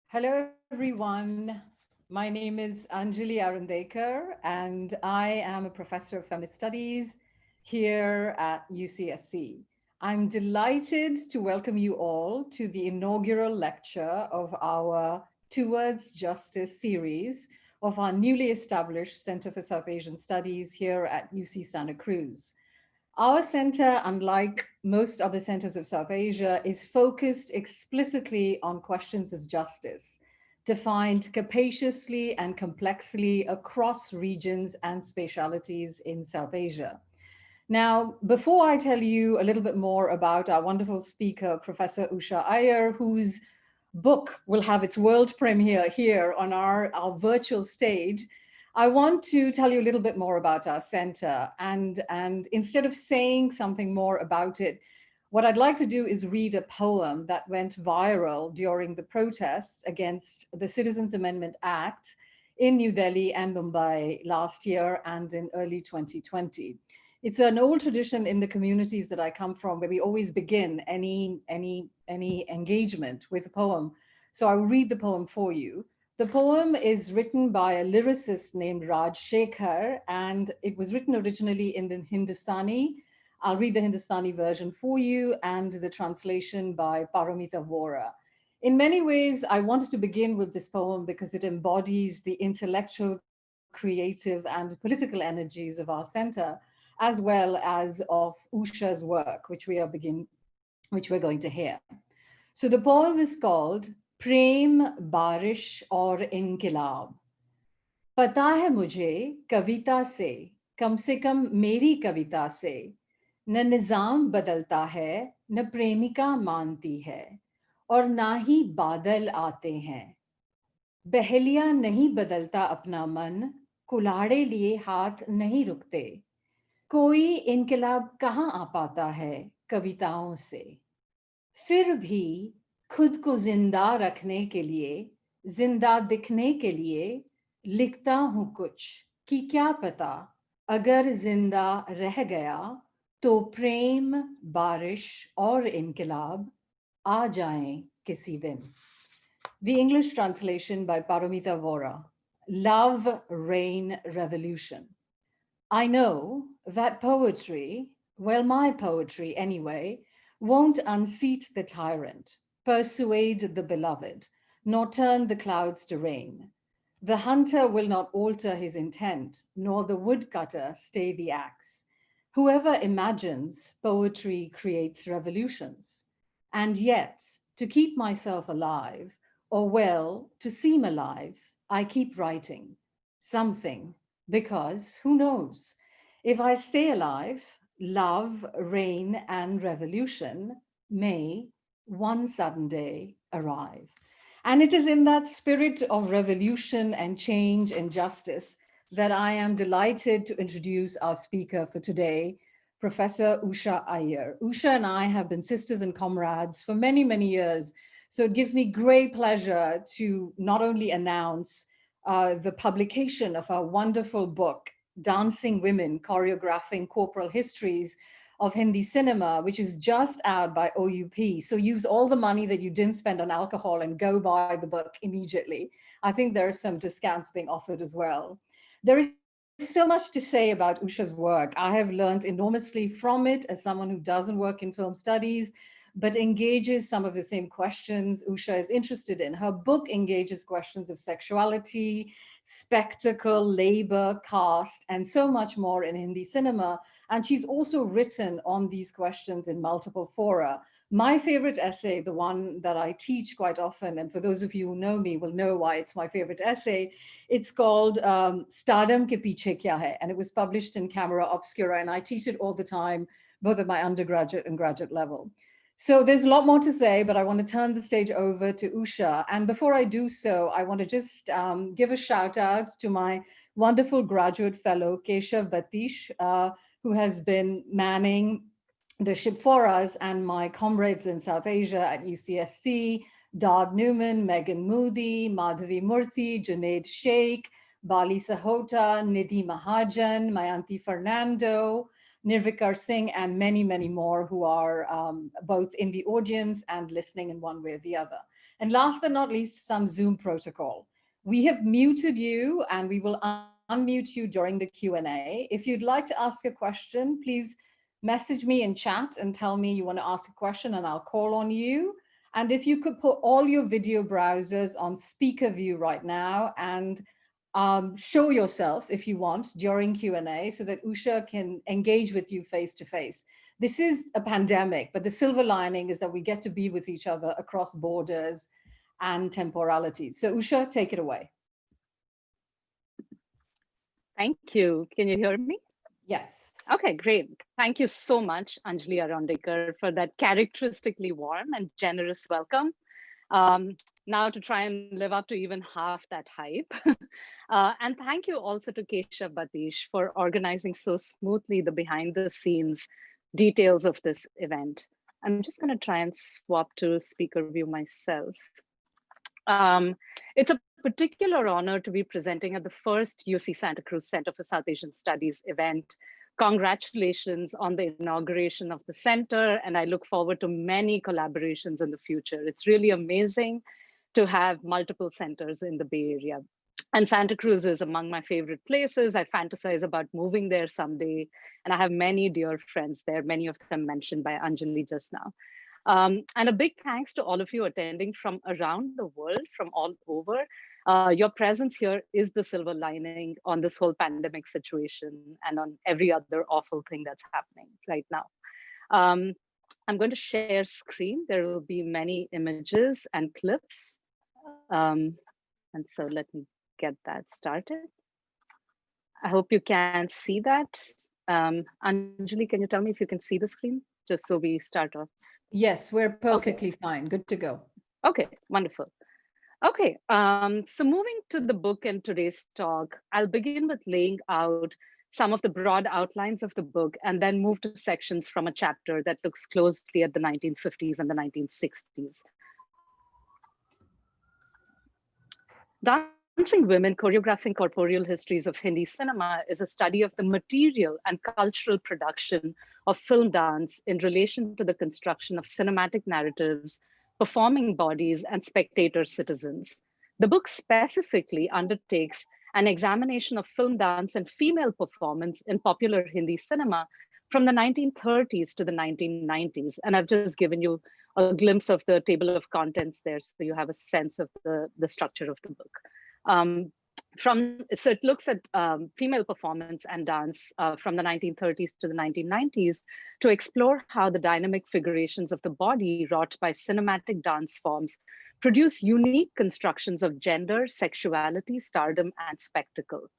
Hello, everyone. My name is Anjali Arundekar, and I am a professor of feminist studies here at UCSC. I'm delighted to welcome you all to the inaugural lecture of our Towards Justice series of our newly established Center for South Asian Studies here at UC Santa Cruz. Our center, unlike most other centers of South Asia, is focused explicitly on questions of justice, defined capaciously and complexly across regions and spatialities in South Asia. Now, before I tell you a little bit more about our wonderful speaker, Professor Usha Iyer, whose book will have its world premiere here on our virtual stage, I want to tell you a little bit more about our center. And instead of saying something more about it, what I'd like to do is read a poem that went viral during the protests against the Citizens Amendment Act in New Delhi and Mumbai last year and in early 2020. It's an old tradition in the communities that I come from, where we always begin any engagement with a poem. So I'll read the poem for you. The poem is written by a lyricist named Raj Shekhar, and it was written originally in the Hindustani. I'll read the Hindustani version for you, and the translation by Paramita Vora. In many ways, I wanted to begin with this poem because it embodies the intellectual, creative, and political energies of our center, as well as of Usha's work, which we're going to hear. So the poem is called Prem, Barish और इनकलाब. पता है मुझे कविता से कम मेरी कविता से न निजाम बदलता है न प्रेमिका मानती है और ना ही बादल आते हैं. बहेलिया नहीं बदलता अपना मन, कुलाड़े लिए हाथ नहीं रुकते. कोई इनकलाब कहाँ आ पाता है कविताओं से. फिर भी खुद को जिंदा रखने के लिए, जिंदा दिखने के लिए लिखता हूँ कुछ कि क्या पता अगर जिंदा रह गया तो प्रेम, बारिश और इनकलाब आ जाएं किसी दिन. The English translation by Paramita Vora. Love, Rain, Revolution. I know that poetry, well, my poetry anyway, won't unseat the tyrant, persuade the beloved, nor turn the clouds to rain. The hunter will not alter his intent, nor the woodcutter stay the axe. Whoever imagines poetry creates revolutions. And yet, to keep myself alive, or well, to seem alive, I keep writing something, because who knows? If I stay alive, love, rain, and revolution may one sudden day arrive. And it is in that spirit of revolution and change and justice that I am delighted to introduce our speaker for today, Professor Usha Iyer. Usha and I have been sisters and comrades for many, many years. So it gives me great pleasure to not only announce the publication of our wonderful book, Dancing Women, Choreographing Corporeal Histories of Hindi Cinema, which is just out by OUP. So use all the money that you didn't spend on alcohol and go buy the book immediately. I think there are some discounts being offered as well. There is so much to say about Usha's work. I have learned enormously from it as someone who doesn't work in film studies, but engages some of the same questions Usha is interested in. Her book engages questions of sexuality, spectacle, labor, caste, and so much more in Hindi cinema. And she's also written on these questions in multiple fora. My favorite essay, the one that I teach quite often, and for those of you who know me will know why it's my favorite essay, it's called Stardom Ke Piche Kya Hai? And it was published in Camera Obscura, and I teach it all the time, both at my undergraduate and graduate level. So there's a lot more to say, but I want to turn the stage over to Usha. And before I do so, I want to just give a shout out to my wonderful graduate fellow, Keshav Batish, who has been manning the ship for us, and my comrades in South Asia at UCSC, Dodd Newman, Megan Moody, Madhavi Murthy, Junaid Sheikh, Bali Sahota, Nidhi Mahajan, Mayanti Fernando, Nirvikar Singh, and many, many more who are both in the audience and listening in one way or the other. And last but not least, some Zoom protocol. We have muted you and we will unmute you during the Q&A. If you'd like to ask a question, please message me in chat and tell me you want to ask a question and I'll call on you. And if you could put all your video browsers on speaker view right now and show yourself if you want during Q&A so that Usha can engage with you face to face. This is a pandemic, but the silver lining is that we get to be with each other across borders and temporalities. So Usha, take it away. Thank you. Can you hear me? Yes. Okay, great. Thank you so much, Anjali Arondekar, for that characteristically warm and generous welcome. Now to try and live up to even half that hype. And thank you also to Keshav Batish for organizing so smoothly the behind the scenes details of this event. I'm just going to try and swap to speaker view myself. It's a particular honor to be presenting at the first UC Santa Cruz Center for South Asian Studies event. Congratulations on the inauguration of the center, and I look forward to many collaborations in the future. It's really amazing to have multiple centers in the Bay Area. And Santa Cruz is among my favorite places. I fantasize about moving there someday, and I have many dear friends there, many of them mentioned by Anjali just now. And a big thanks to all of you attending from around the world, from all over. Your presence here is the silver lining on this whole pandemic situation and on every other awful thing that's happening right now. I'm going to share screen. There will be many images and clips. And so let me get that started. I hope you can see that. Anjali, can you tell me if you can see the screen? Just so we start off. Yes, we're perfectly fine. Good to go. Okay, wonderful. Okay, so moving to the book and today's talk, I'll begin with laying out some of the broad outlines of the book and then move to sections from a chapter that looks closely at the 1950s and the 1960s. Dancing Women, Choreographing Corporeal Histories of Hindi Cinema is a study of the material and cultural production of film dance in relation to the construction of cinematic narratives, performing bodies, and spectator citizens. The book specifically undertakes an examination of film dance and female performance in popular Hindi cinema from the 1930s to the 1990s. And I've just given you a glimpse of the table of contents there, so you have a sense of the structure of the book. So it looks at female performance and dance from the 1930s to the 1990s to explore how the dynamic figurations of the body wrought by cinematic dance forms produce unique constructions of gender, sexuality, stardom, and spectacle.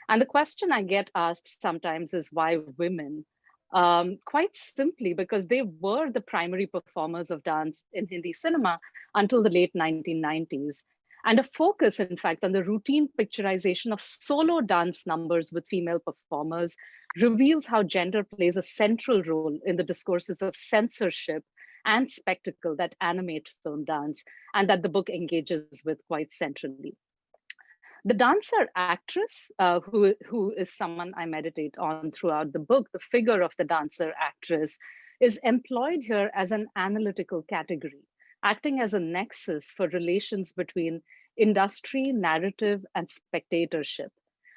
And the question I get asked sometimes is why women? Quite simply because they were the primary performers of dance in Hindi cinema until the late 1990s. And a focus, in fact, on the routine picturization of solo dance numbers with female performers reveals how gender plays a central role in the discourses of censorship and spectacle that animate film dance, and that the book engages with quite centrally. The dancer actress, who is someone I meditate on throughout the book, the figure of the dancer actress, is employed here as an analytical category, acting as a nexus for relations between industry, narrative, and spectatorship,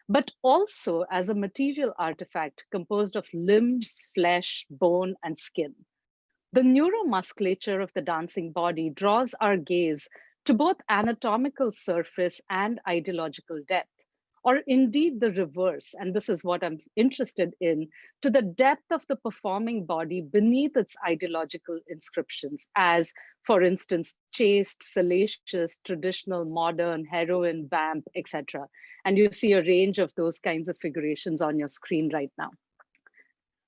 but also as a material artifact composed of limbs, flesh, bone, and skin. The neuromusculature of the dancing body draws our gaze to both anatomical surface and ideological depth, or indeed the reverse, and this is what I'm interested in, to the depth of the performing body beneath its ideological inscriptions, as, for instance, chaste, salacious, traditional, modern, heroine, vamp, etc. And you see a range of those kinds of figurations on your screen right now.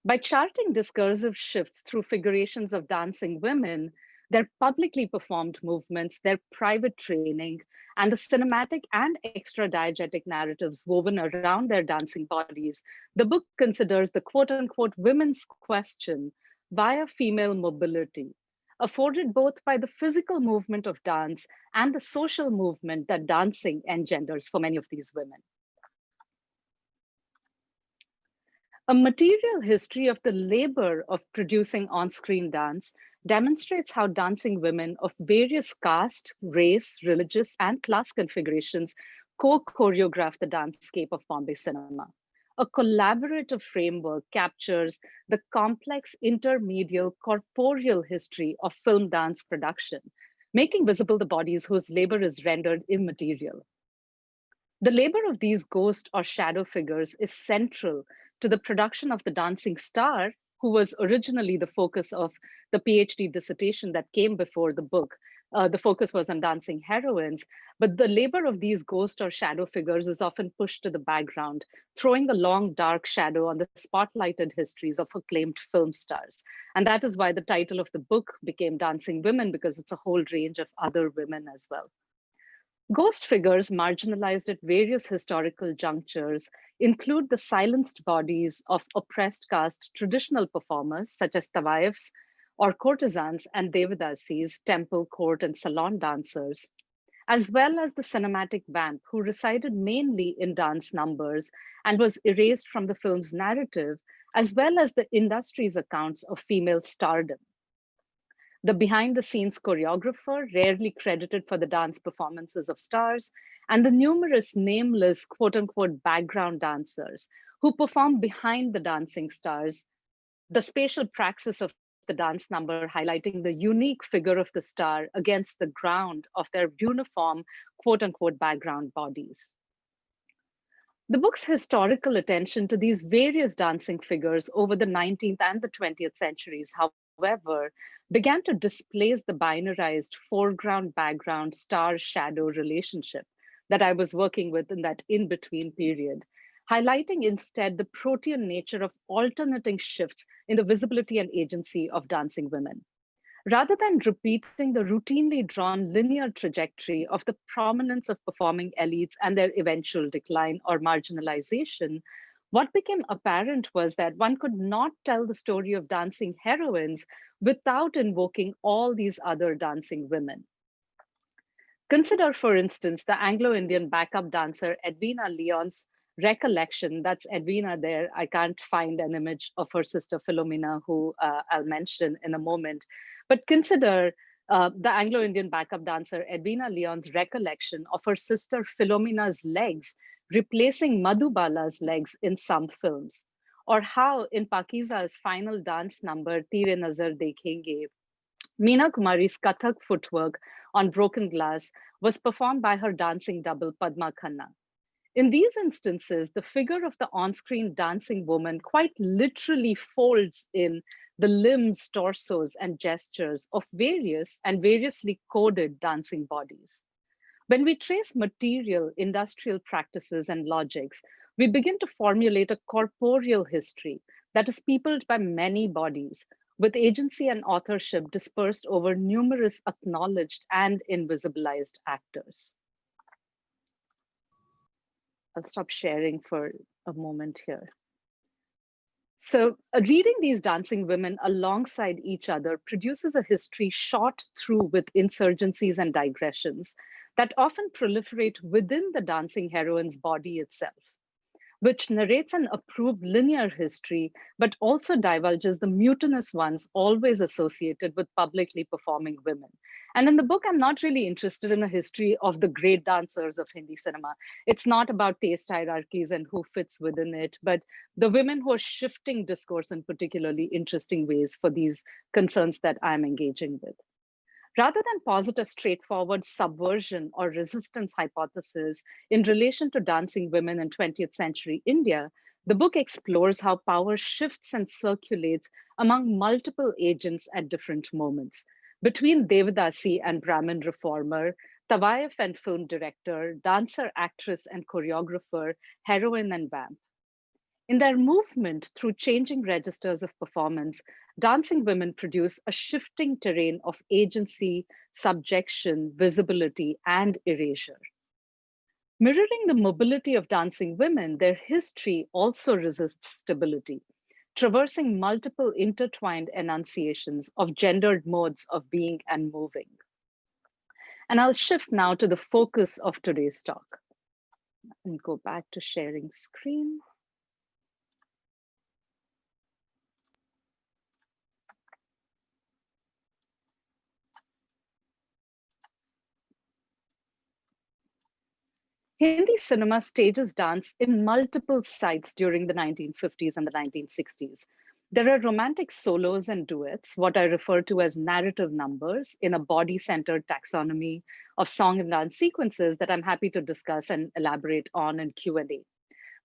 By charting discursive shifts through figurations of dancing women, their publicly performed movements, their private training, and the cinematic and extra-diegetic narratives woven around their dancing bodies, the book considers the quote-unquote women's question via female mobility, afforded both by the physical movement of dance and the social movement that dancing engenders for many of these women. A material history of the labor of producing on-screen dance demonstrates how dancing women of various caste, race, religious, and class configurations co-choreograph the landscape of Bombay cinema. A collaborative framework captures the complex intermedial corporeal history of film dance production, making visible the bodies whose labor is rendered immaterial. The labor of these ghost or shadow figures is central to the production of the dancing star, who was originally the focus of the PhD dissertation that came before the book. The focus was on dancing heroines, but the labor of these ghost or shadow figures is often pushed to the background, throwing a long dark shadow on the spotlighted histories of acclaimed film stars. And that is why the title of the book became Dancing Women, because it's a whole range of other women as well. Ghost figures marginalized at various historical junctures include the silenced bodies of oppressed caste traditional performers such as tawayifs or courtesans and devadasis, temple, court, and salon dancers, as well as the cinematic vamp who resided mainly in dance numbers and was erased from the film's narrative, as well as the industry's accounts of female stardom. The behind the scenes choreographer, rarely credited for the dance performances of stars, and the numerous nameless quote unquote background dancers who perform behind the dancing stars, the spatial praxis of the dance number highlighting the unique figure of the star against the ground of their uniform quote unquote background bodies. The book's historical attention to these various dancing figures over the 19th and the 20th centuries, however, began to displace the binarized foreground-background star-shadow relationship that I was working with in that in-between period, highlighting instead the protean nature of alternating shifts in the visibility and agency of dancing women. Rather than repeating the routinely drawn linear trajectory of the prominence of performing elites and their eventual decline or marginalization, what became apparent was that one could not tell the story of dancing heroines without invoking all these other dancing women. Consider, for instance, the Anglo-Indian backup dancer Edwina Leon's recollection. That's Edwina there. I can't find an image of her sister Philomena, who I'll mention in a moment. But consider the Anglo-Indian backup dancer Edwina Leon's recollection of her sister Philomena's legs replacing Madhubala's legs in some films. Or how in Pakiza's final dance number, Tere Nazar Dekhenge, Meena Kumari's Kathak footwork on broken glass was performed by her dancing double Padma Khanna. In these instances, the figure of the on-screen dancing woman quite literally folds in the limbs, torsos, and gestures of various and variously coded dancing bodies. When we trace material, industrial practices and logics, we begin to formulate a corporeal history that is peopled by many bodies, with agency and authorship dispersed over numerous acknowledged and invisibilized actors. I'll stop sharing for a moment here. So reading these dancing women alongside each other produces a history shot through with insurgencies and digressions that often proliferate within the dancing heroine's body itself, which narrates an approved linear history, but also divulges the mutinous ones always associated with publicly performing women. And in the book, I'm not really interested in a history of the great dancers of Hindi cinema. It's not about taste hierarchies and who fits within it, but the women who are shifting discourse in particularly interesting ways for these concerns that I'm engaging with. Rather than posit a straightforward subversion or resistance hypothesis in relation to dancing women in 20th century India, the book explores how power shifts and circulates among multiple agents at different moments. Between Devadasi and Brahmin reformer, Tawayif and film director, dancer, actress, and choreographer, heroine, and vamp. In their movement through changing registers of performance, dancing women produce a shifting terrain of agency, subjection, visibility, and erasure. Mirroring the mobility of dancing women, their history also resists stability. traversing multiple intertwined enunciations of gendered modes of being and moving. And I'll shift now to the focus of today's talk and go back to sharing screen. Hindi cinema stages dance in multiple sites during the 1950s and the 1960s. There are romantic solos and duets, what I refer to as narrative numbers, in a body-centered taxonomy of song and dance sequences that I'm happy to discuss and elaborate on in Q&A.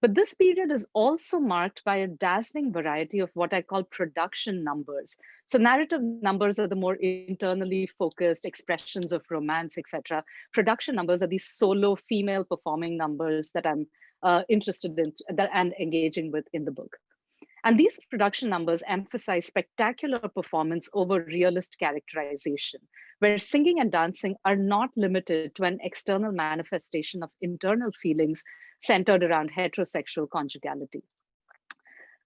But this period is also marked by a dazzling variety of what I call production numbers. So narrative numbers are the more internally focused expressions of romance, etc. Production numbers are these solo female performing numbers that I'm interested in and engaging with in the book. And these production numbers emphasize spectacular performance over realist characterization, where singing and dancing are not limited to an external manifestation of internal feelings centered around heterosexual conjugality.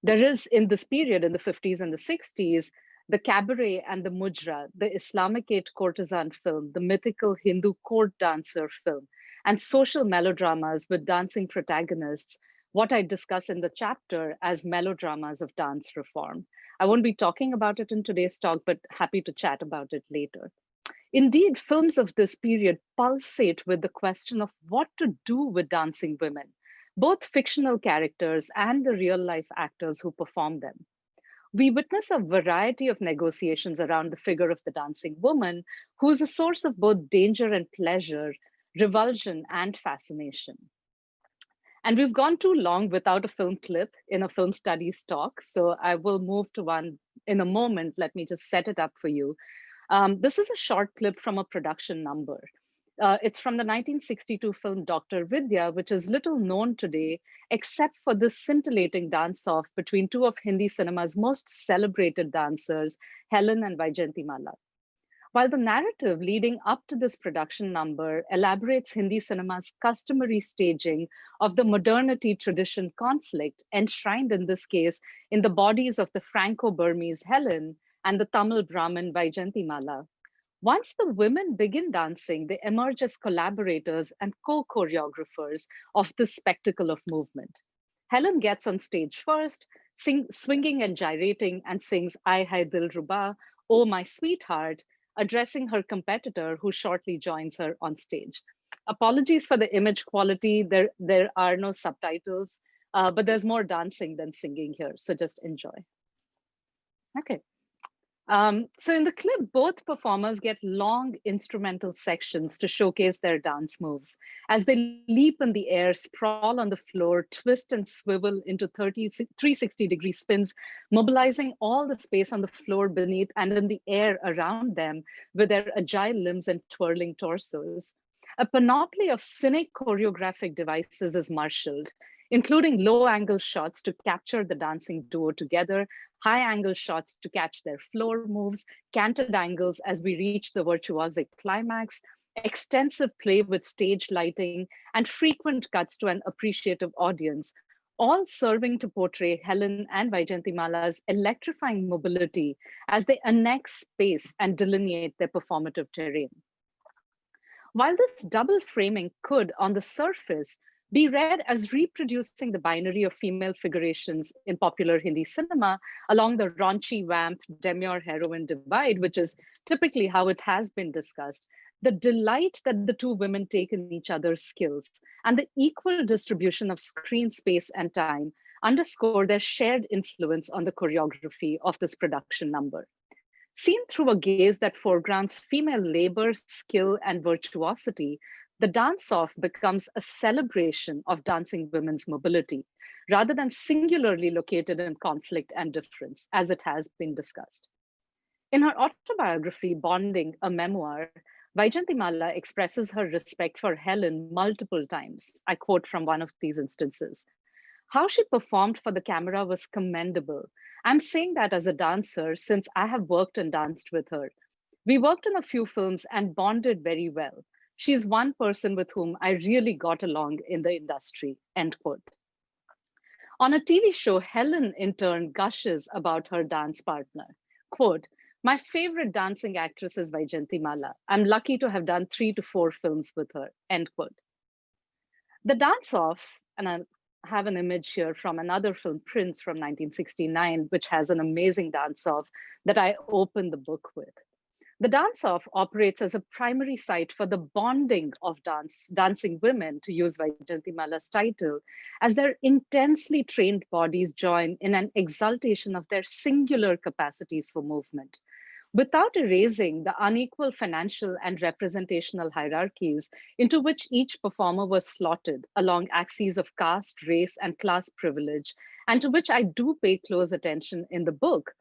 There is, in this period, in the 50s and the 60s, the cabaret and the mujra, the Islamicate courtesan film, the mythical Hindu court dancer film, and social melodramas with dancing protagonists, what I discuss in the chapter as melodramas of dance reform. I won't be talking about it in today's talk, but happy to chat about it later. Indeed, films of this period pulsate with the question of what to do with dancing women, both fictional characters and the real life actors who perform them. We witness a variety of negotiations around the figure of the dancing woman, who is a source of both danger and pleasure, revulsion and fascination. And we've gone too long without a film clip in a film studies talk, so I will move to one in a moment. Let me just set it up for you. This is a short clip from a production number. It's from the 1962 film Dr. Vidya, which is little known today, except for this scintillating dance-off between two of Hindi cinema's most celebrated dancers, Helen and Vaijayantimala. While the narrative leading up to this production number elaborates Hindi cinema's customary staging of the modernity tradition conflict, enshrined in this case in the bodies of the Franco-Burmese Helen and the Tamil Brahmin Vaijayantimala, once the women begin dancing, they emerge as collaborators and co-choreographers of this spectacle of movement. Helen gets on stage first, swinging and gyrating, and sings "Ay Hai Dilruba," "Oh My Sweetheart," addressing her competitor who shortly joins her on stage. Apologies for the image quality. There are no subtitles, but there's more dancing than singing here, so just enjoy. Okay. So in the clip, both performers get long instrumental sections to showcase their dance moves. As they leap in the air, sprawl on the floor, twist and swivel into 360-degree spins, mobilizing all the space on the floor beneath and in the air around them with their agile limbs and twirling torsos. A panoply of scenic choreographic devices is marshaled, including low-angle shots to capture the dancing duo together, high-angle shots to catch their floor moves, canted angles as we reach the virtuosic climax, extensive play with stage lighting, and frequent cuts to an appreciative audience, all serving to portray Helen and Vaijayantimala's electrifying mobility as they annex space and delineate their performative terrain. While this double framing could, on the surface, be read as reproducing the binary of female figurations in popular Hindi cinema along the raunchy vamp demure heroine divide, which is typically how it has been discussed, the delight that the two women take in each other's skills and the equal distribution of screen space and time underscore their shared influence on the choreography of this production number. Seen through a gaze that foregrounds female labor, skill, and virtuosity, the dance-off becomes a celebration of dancing women's mobility, rather than singularly located in conflict and difference, as it has been discussed. In her autobiography, Bonding, a Memoir, Vaijayantimala expresses her respect for Helen multiple times. I quote from one of these instances. How she performed for the camera was commendable. I'm saying that as a dancer since I have worked and danced with her. We worked in a few films and bonded very well. She's one person with whom I really got along in the industry, end quote. On a TV show, Helen in turn gushes about her dance partner. Quote, "My favorite dancing actress is Vaijayanti. I'm lucky to have done 3 to 4 films with her," end quote. The dance off, and I have an image here from another film, Prince from 1969, which has an amazing dance off that I opened the book with. The dance off operates as a primary site for the bonding of dancing women, to use Vaijayantimala's title, as their intensely trained bodies join in an exaltation of their singular capacities for movement, without erasing the unequal financial and representational hierarchies into which each performer was slotted along axes of caste, race, and class privilege, and to which I do pay close attention in the book.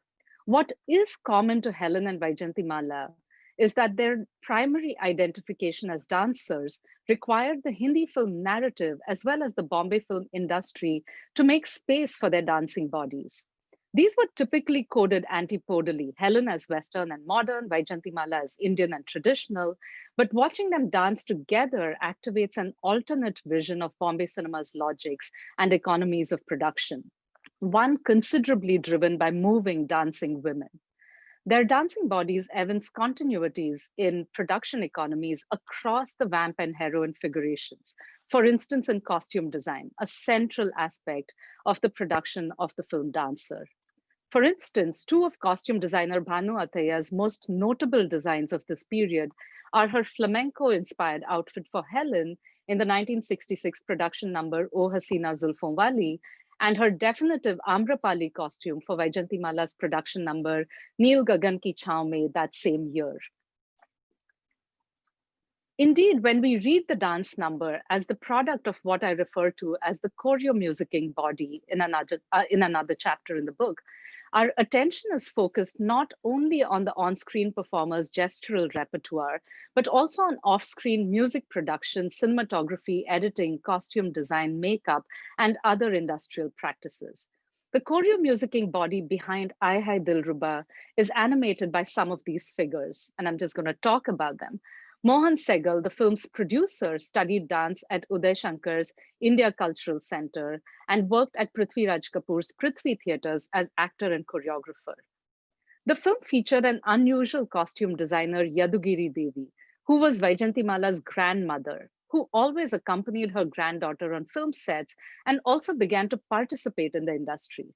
What is common to Helen and Vaijayantimala is that their primary identification as dancers required the Hindi film narrative as well as the Bombay film industry to make space for their dancing bodies. These were typically coded antipodally, Helen as Western and modern, Vaijayantimala as Indian and traditional, but watching them dance together activates an alternate vision of Bombay cinema's logics and economies of production, one considerably driven by moving, dancing women. Their dancing bodies evince continuities in production economies across the vamp and heroine figurations. For instance, in costume design, a central aspect of the production of the film Dancer. For instance, two of costume designer Bhanu Ataya's most notable designs of this period are her flamenco-inspired outfit for Helen in the 1966 production number O Hasina Zulfon Wali, and her definitive Amrapali costume for Vaijayantimala's production number Neel Gagan Ki Chhaav Mein that same year. Indeed, when we read the dance number as the product of what I refer to as the choreo-musicking body in another chapter in the book, our attention is focused not only on the on-screen performer's gestural repertoire, but also on off-screen music production, cinematography, editing, costume design, makeup, and other industrial practices. The choreo-musicking body behind Aay Hai Dilruba is animated by some of these figures, and I'm just going to talk about them. Mohan Sehgal, the film's producer, studied dance at Uday Shankar's India Cultural Center and worked at Prithvi Raj Kapoor's Prithvi Theatres as actor and choreographer. The film featured an unusual costume designer, Yadugiri Devi, who was Vaijayantimala's grandmother, who always accompanied her granddaughter on film sets and also began to participate in the industry.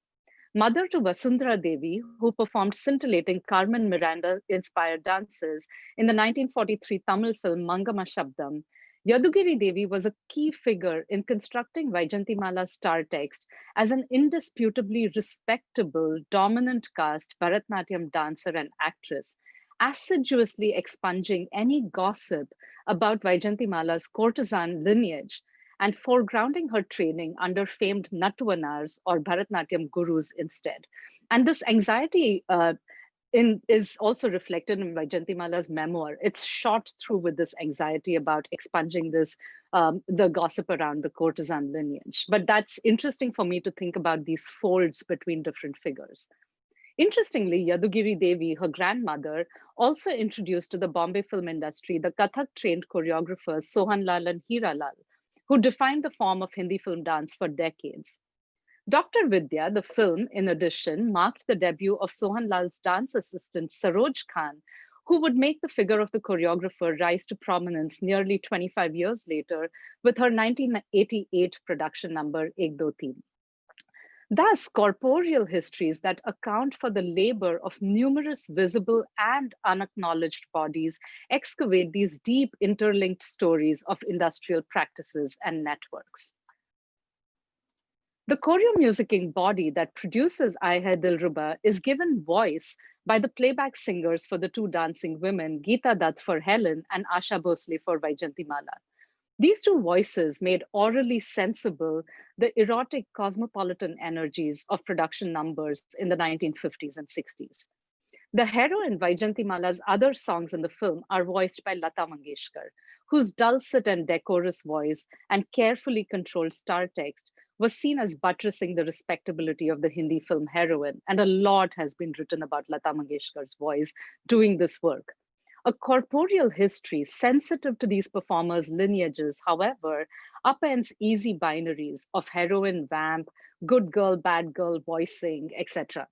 Mother to Vasundhara Devi, who performed scintillating Carmen Miranda-inspired dances in the 1943 Tamil film Mangama Shabdam, Yadugiri Devi was a key figure in constructing Vaijayantimala's star text as an indisputably respectable, dominant caste Bharatnatyam dancer and actress, assiduously expunging any gossip about Vaijayantimala's courtesan lineage and foregrounding her training under famed Nattuvanars or Bharatnatyam gurus instead. And this anxiety is also reflected in Vaijayantimala's memoir. It's shot through with this anxiety about expunging this, the gossip around the courtesan lineage. But that's interesting for me to think about these folds between different figures. Interestingly, Yadugiri Devi, her grandmother, also introduced to the Bombay film industry the Kathak-trained choreographers Sohan Lal and Hira Lal, who defined the form of Hindi film dance for decades. Dr. Vidya, the film, in addition, marked the debut of Sohan Lal's dance assistant, Saroj Khan, who would make the figure of the choreographer rise to prominence nearly 25 years later with her 1988 production number, Ek Do Teen. Thus, corporeal histories that account for the labor of numerous visible and unacknowledged bodies excavate these deep interlinked stories of industrial practices and networks. The choreo-musicking body that produces Aay Hai Dilruba is given voice by the playback singers for the two dancing women, Geeta Dutt for Helen and Asha Bhosle for Vaijayantimala. These two voices made orally sensible the erotic cosmopolitan energies of production numbers in the 1950s and 60s. The heroine Vaijayantimala's other songs in the film are voiced by Lata Mangeshkar, whose dulcet and decorous voice and carefully controlled star text was seen as buttressing the respectability of the Hindi film heroine. And a lot has been written about Lata Mangeshkar's voice doing this work. A corporeal history sensitive to these performers' lineages, however, upends easy binaries of heroine vamp, good girl, bad girl, voicing, etc.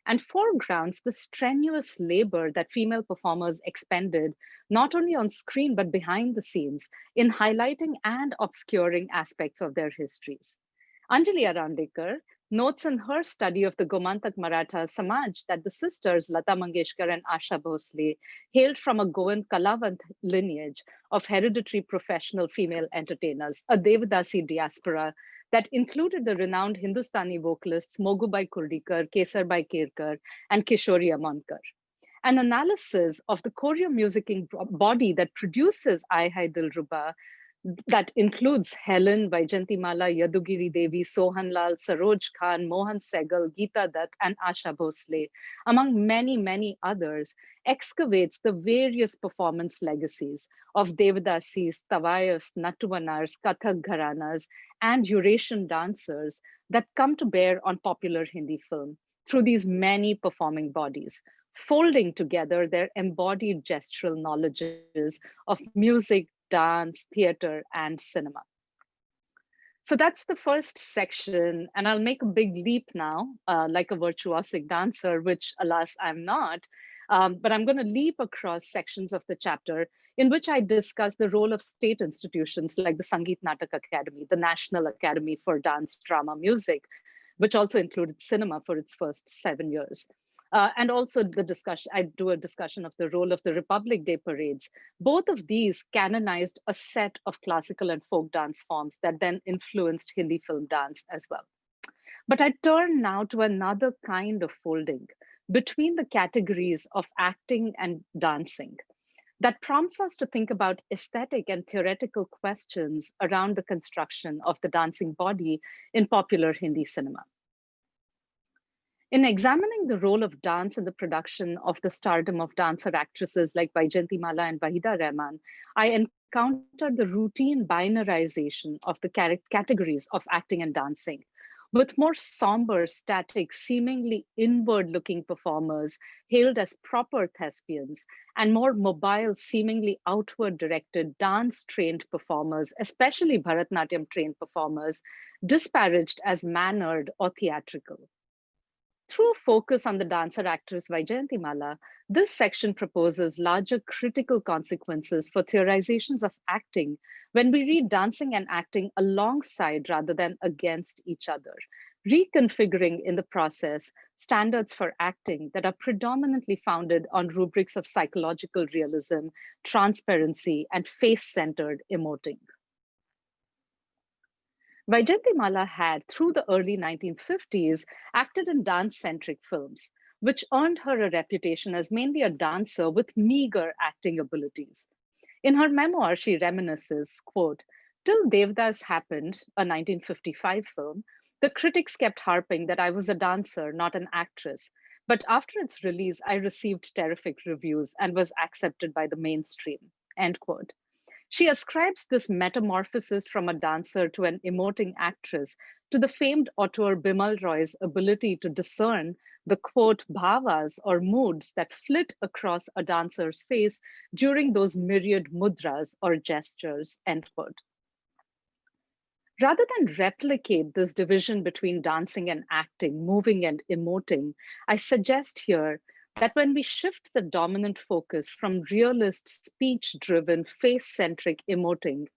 And foregrounds the strenuous labor that female performers expended not only on screen but behind the scenes in highlighting and obscuring aspects of their histories. Anjali Arandekar notes in her study of the Gomantak Maratha Samaj that the sisters Lata Mangeshkar and Asha Bhosle hailed from a Goan Kalavant lineage of hereditary professional female entertainers, a Devadasi diaspora that included the renowned Hindustani vocalists Mogubai Kurdikar, Kesarbai Kerkar, and Kishori Amankar. An analysis of the choreo musicking body that produces Ai Hai Dilruba, that includes Helen, Vaijantimala, Yadugiri Devi, Sohanlal, Saroj Khan, Mohan Sehgal, Geeta Dutt, and Asha Bhosle, among many, many others, excavates the various performance legacies of Devadasis, Tavayas, Nattuvanars, Kathak Gharanas, and Eurasian dancers that come to bear on popular Hindi film through these many performing bodies, folding together their embodied gestural knowledges of music, dance, theater, and cinema. So that's the first section, and I'll make a big leap now, like a virtuosic dancer, which alas, I'm not. But I'm going to leap across sections of the chapter in which I discuss the role of state institutions like the Sangeet Natak Academy, the National Academy for Dance, Drama, Music, which also included cinema for its first 7 years. And also the discussion, I do a discussion of the role of the Republic Day parades. Both of these canonized a set of classical and folk dance forms that then influenced Hindi film dance as well. But I turn now to another kind of folding between the categories of acting and dancing that prompts us to think about aesthetic and theoretical questions around the construction of the dancing body in popular Hindi cinema. In examining the role of dance in the production of the stardom of dancer actresses like Vaijantimala and Wahida Rahman, I encountered the routine binarization of the categories of acting and dancing, with more somber, static, seemingly inward-looking performers hailed as proper thespians, and more mobile, seemingly outward-directed, dance-trained performers, especially Bharatnatyam-trained performers, disparaged as mannered or theatrical. Through focus on the dancer actress Vaijayantimala, this section proposes larger critical consequences for theorizations of acting when we read dancing and acting alongside rather than against each other, reconfiguring in the process standards for acting that are predominantly founded on rubrics of psychological realism, transparency, and face-centered emoting. Vaijayantimala had, through the early 1950s, acted in dance-centric films, which earned her a reputation as mainly a dancer with meager acting abilities. In her memoir, she reminisces, quote, "Till Devdas happened, a 1955 film, the critics kept harping that I was a dancer, not an actress. But after its release, I received terrific reviews and was accepted by the mainstream," end quote. She ascribes this metamorphosis from a dancer to an emoting actress to the famed auteur Bimal Roy's ability to discern the quote bhavas or moods that flit across a dancer's face during those myriad mudras or gestures, end quote. Rather than replicate this division between dancing and acting, moving and emoting, I suggest here that when we shift the dominant focus from realist, speech-driven, face-centric emoting,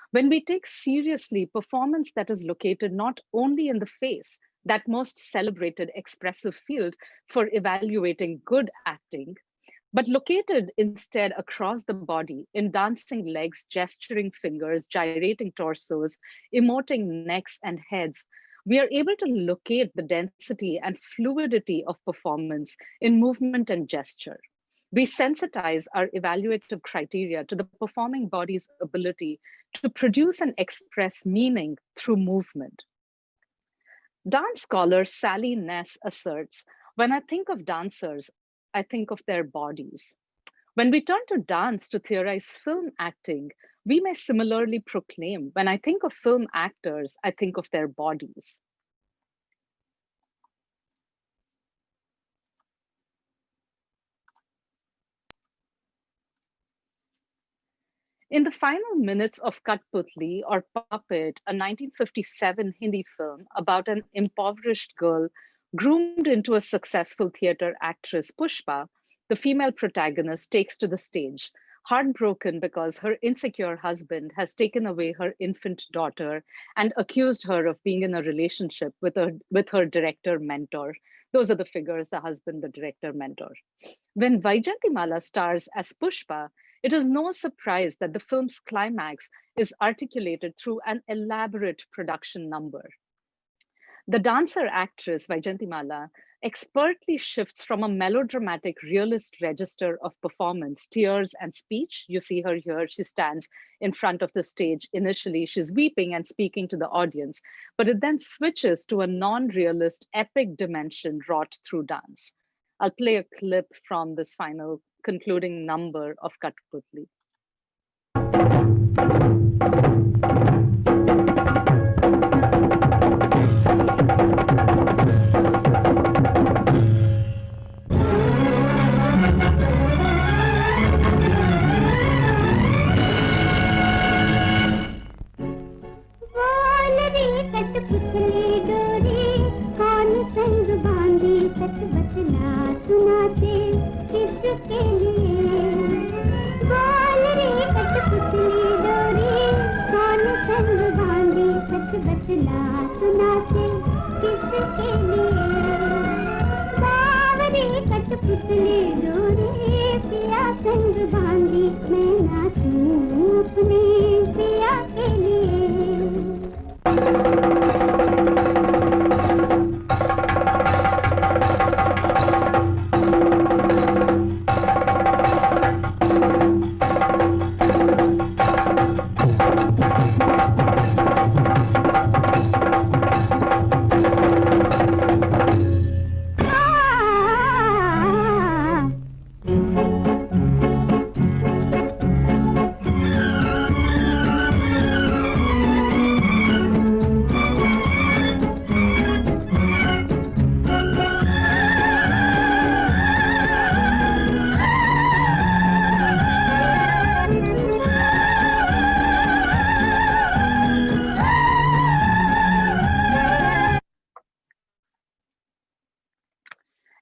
when we take seriously performance that is located not only in the face, that most celebrated expressive field for evaluating good acting, but located instead across the body in dancing legs, gesturing fingers, gyrating torsos, emoting necks and heads, we are able to locate the density and fluidity of performance in movement and gesture. We sensitize our evaluative criteria to the performing body's ability to produce and express meaning through movement. Dance scholar Sally Ness asserts, "When I think of dancers, I think of their bodies." When we turn to dance to theorize film acting, we may similarly proclaim, "When I think of film actors, I think of their bodies." In the final minutes of Katputli or Puppet, a 1957 Hindi film about an impoverished girl groomed into a successful theater actress, Pushpa, the female protagonist takes to the stage, heartbroken because her insecure husband has taken away her infant daughter and accused her of being in a relationship with her director mentor. Those are the figures, the husband, the director, mentor. When Vaijayantimala stars as Pushpa, it is no surprise that the film's climax is articulated through an elaborate production number. The dancer actress Vaijayantimala expertly shifts from a melodramatic realist register of performance, tears and speech. You see her here, she stands in front of the stage. Initially, she's weeping and speaking to the audience, but it then switches to a non-realist epic dimension wrought through dance. I'll play a clip from this final concluding number of Kathputli.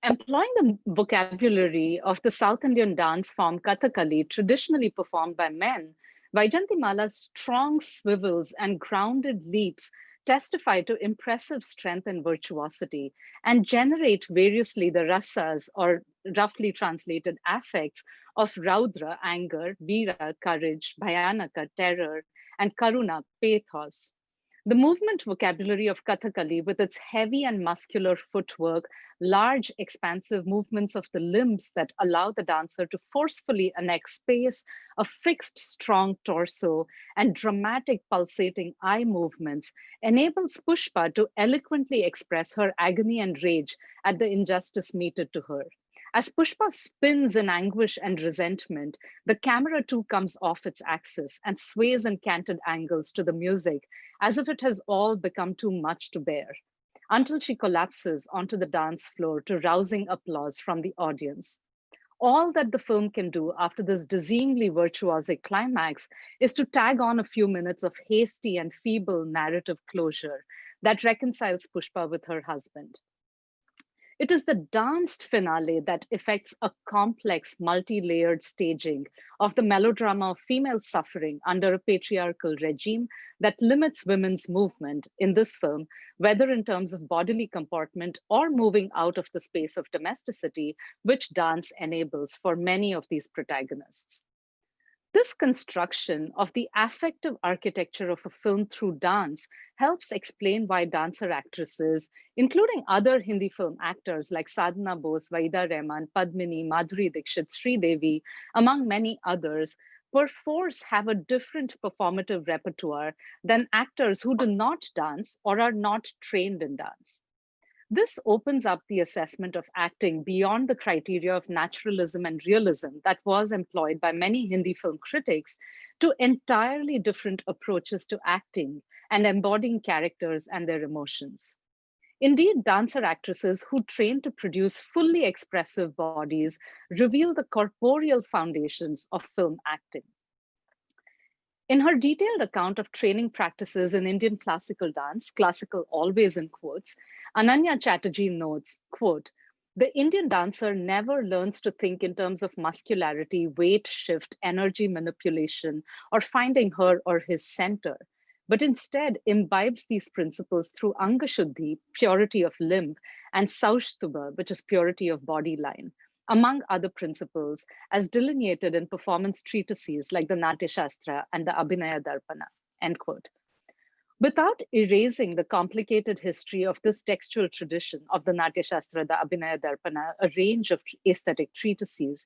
Employing the vocabulary of the South Indian dance form Kathakali, traditionally performed by men, Vaijayantimala's strong swivels and grounded leaps testify to impressive strength and virtuosity and generate variously the rasas, or roughly translated affects, of Raudra, anger, Veera, courage, Bhayanaka, terror, and Karuna, pathos. The movement vocabulary of Kathakali, with its heavy and muscular footwork, large expansive movements of the limbs that allow the dancer to forcefully annex space, a fixed, strong torso, and dramatic pulsating eye movements, enables Pushpa to eloquently express her agony and rage at the injustice meted to her. As Pushpa spins in anguish and resentment, the camera too comes off its axis and sways in canted angles to the music as if it has all become too much to bear, until she collapses onto the dance floor to rousing applause from the audience. All that the film can do after this dizzyingly virtuosic climax is to tag on a few minutes of hasty and feeble narrative closure that reconciles Pushpa with her husband. It is the danced finale that effects a complex, multi-layered staging of the melodrama of female suffering under a patriarchal regime that limits women's movement in this film, whether in terms of bodily comportment or moving out of the space of domesticity, which dance enables for many of these protagonists. This construction of the affective architecture of a film through dance helps explain why dancer actresses, including other Hindi film actors like Sadhana Bose, Vaida Rehman, Padmini, Madhuri Dixit, Sri Devi, among many others, perforce have a different performative repertoire than actors who do not dance or are not trained in dance. This opens up the assessment of acting beyond the criteria of naturalism and realism that was employed by many Hindi film critics to entirely different approaches to acting and embodying characters and their emotions. Indeed, dancer actresses who train to produce fully expressive bodies reveal the corporeal foundations of film acting. In her detailed account of training practices in Indian classical dance, classical always in quotes, Ananya Chatterjee notes, quote, "The Indian dancer never learns to think in terms of muscularity, weight shift, energy manipulation, or finding her or his center, but instead imbibes these principles through Angashuddhi, purity of limb, and Saushtubha, which is purity of body line, among other principles, as delineated in performance treatises like the Natya Shastra and the Abhinaya Darpana," end quote. Without erasing the complicated history of this textual tradition of the Natya Shastra, the Abhinaya Darpana, a range of aesthetic treatises,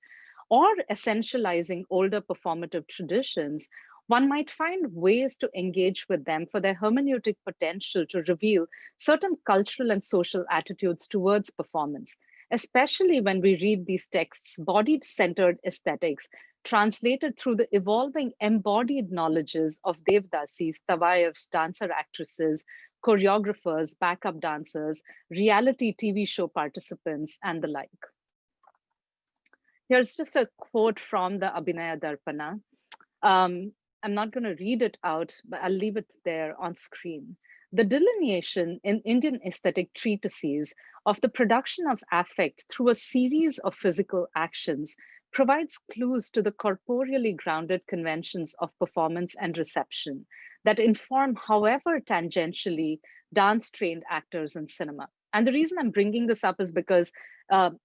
or essentializing older performative traditions, one might find ways to engage with them for their hermeneutic potential to reveal certain cultural and social attitudes towards performance, especially when we read these texts, body-centered aesthetics, translated through the evolving embodied knowledges of Devdasis, Tawayevs, dancer actresses, choreographers, backup dancers, reality TV show participants, and the like. Here's just a quote from the Abhinaya Darpana. I'm not going to read it out, but I'll leave it there on screen. The delineation in Indian aesthetic treatises of the production of affect through a series of physical actions provides clues to the corporeally grounded conventions of performance and reception that inform, however tangentially, dance-trained actors in cinema. And the reason I'm bringing this up is because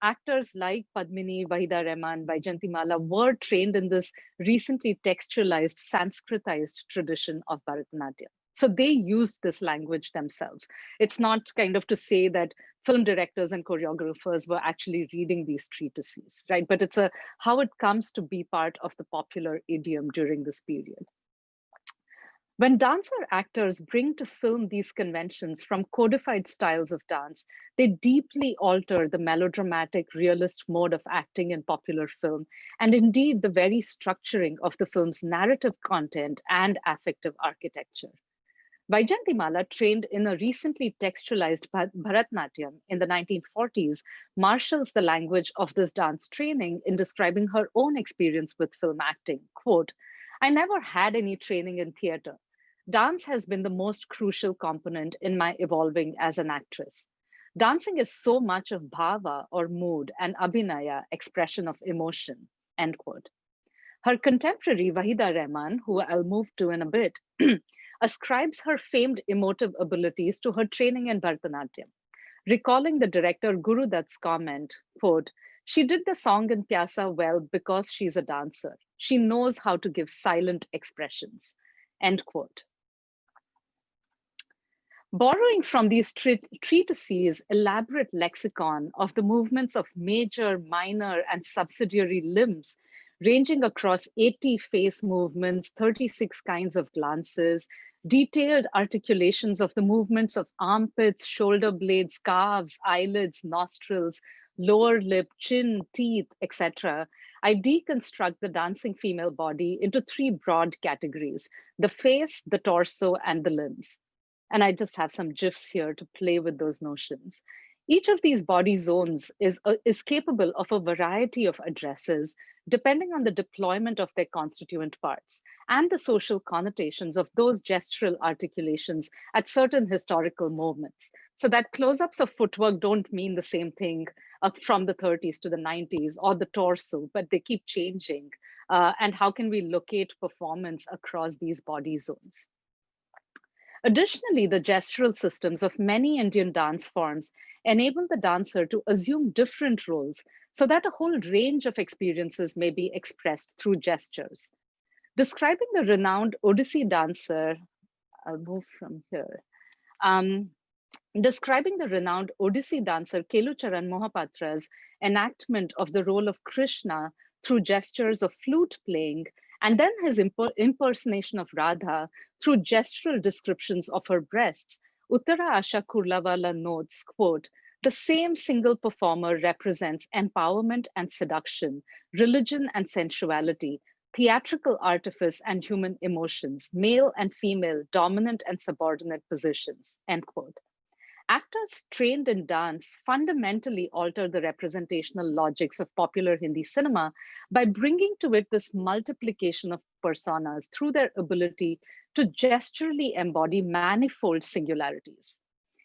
actors like Padmini, Wahida Rehman, Vaijayantimala were trained in this recently textualized, Sanskritized tradition of Bharatanatyam. So they used this language themselves. It's not kind of to say that film directors and choreographers were actually reading these treatises, right? But it's how it comes to be part of the popular idiom during this period. When dancer actors bring to film these conventions from codified styles of dance, they deeply alter the melodramatic, realist mode of acting in popular film, and indeed the very structuring of the film's narrative content and affective architecture. Vaijayantimala, trained in a recently textualized Bharatanatyam in the 1940s, marshals the language of this dance training in describing her own experience with film acting. Quote, "I never had any training in theater. Dance has been the most crucial component in my evolving as an actress. Dancing is so much of bhava or mood and abhinaya, expression of emotion," end quote. Her contemporary Wahida Rehman, who I'll move to in a bit, ascribes her famed emotive abilities to her training in Bharatanatyam, recalling the director Guru Dutt's comment, quote, "She did the song in Pyasa well because she's a dancer. She knows how to give silent expressions," end quote. Borrowing from these treatises' elaborate lexicon of the movements of major, minor, and subsidiary limbs, ranging across 80 face movements, 36 kinds of glances, detailed articulations of the movements of armpits, shoulder blades, calves, eyelids, nostrils, lower lip, chin, teeth, etc., I deconstruct the dancing female body into three broad categories: the face, the torso, and the limbs. And I just have some GIFs here to play with those notions. Each of these body zones is capable of a variety of addresses depending on the deployment of their constituent parts and the social connotations of those gestural articulations at certain historical moments. So that close-ups of footwork don't mean the same thing from the 30s to the 90s or the torso, but they keep changing. And how can we locate performance across these body zones? Additionally, the gestural systems of many Indian dance forms enable the dancer to assume different roles so that a whole range of experiences may be expressed through gestures. Describing the renowned Odissi dancer, I'll move from here. Describing the renowned Odissi dancer Kelucharan Mohapatra's enactment of the role of Krishna through gestures of flute playing, and then his impersonation of Radha through gestural descriptions of her breasts, Uttara Asha Kurlawala notes, quote, "The same single performer represents empowerment and seduction, religion and sensuality, theatrical artifice and human emotions, male and female, dominant and subordinate positions," end quote. Actors trained in dance fundamentally alter the representational logics of popular Hindi cinema by bringing to it this multiplication of personas through their ability to gesturally embody manifold singularities.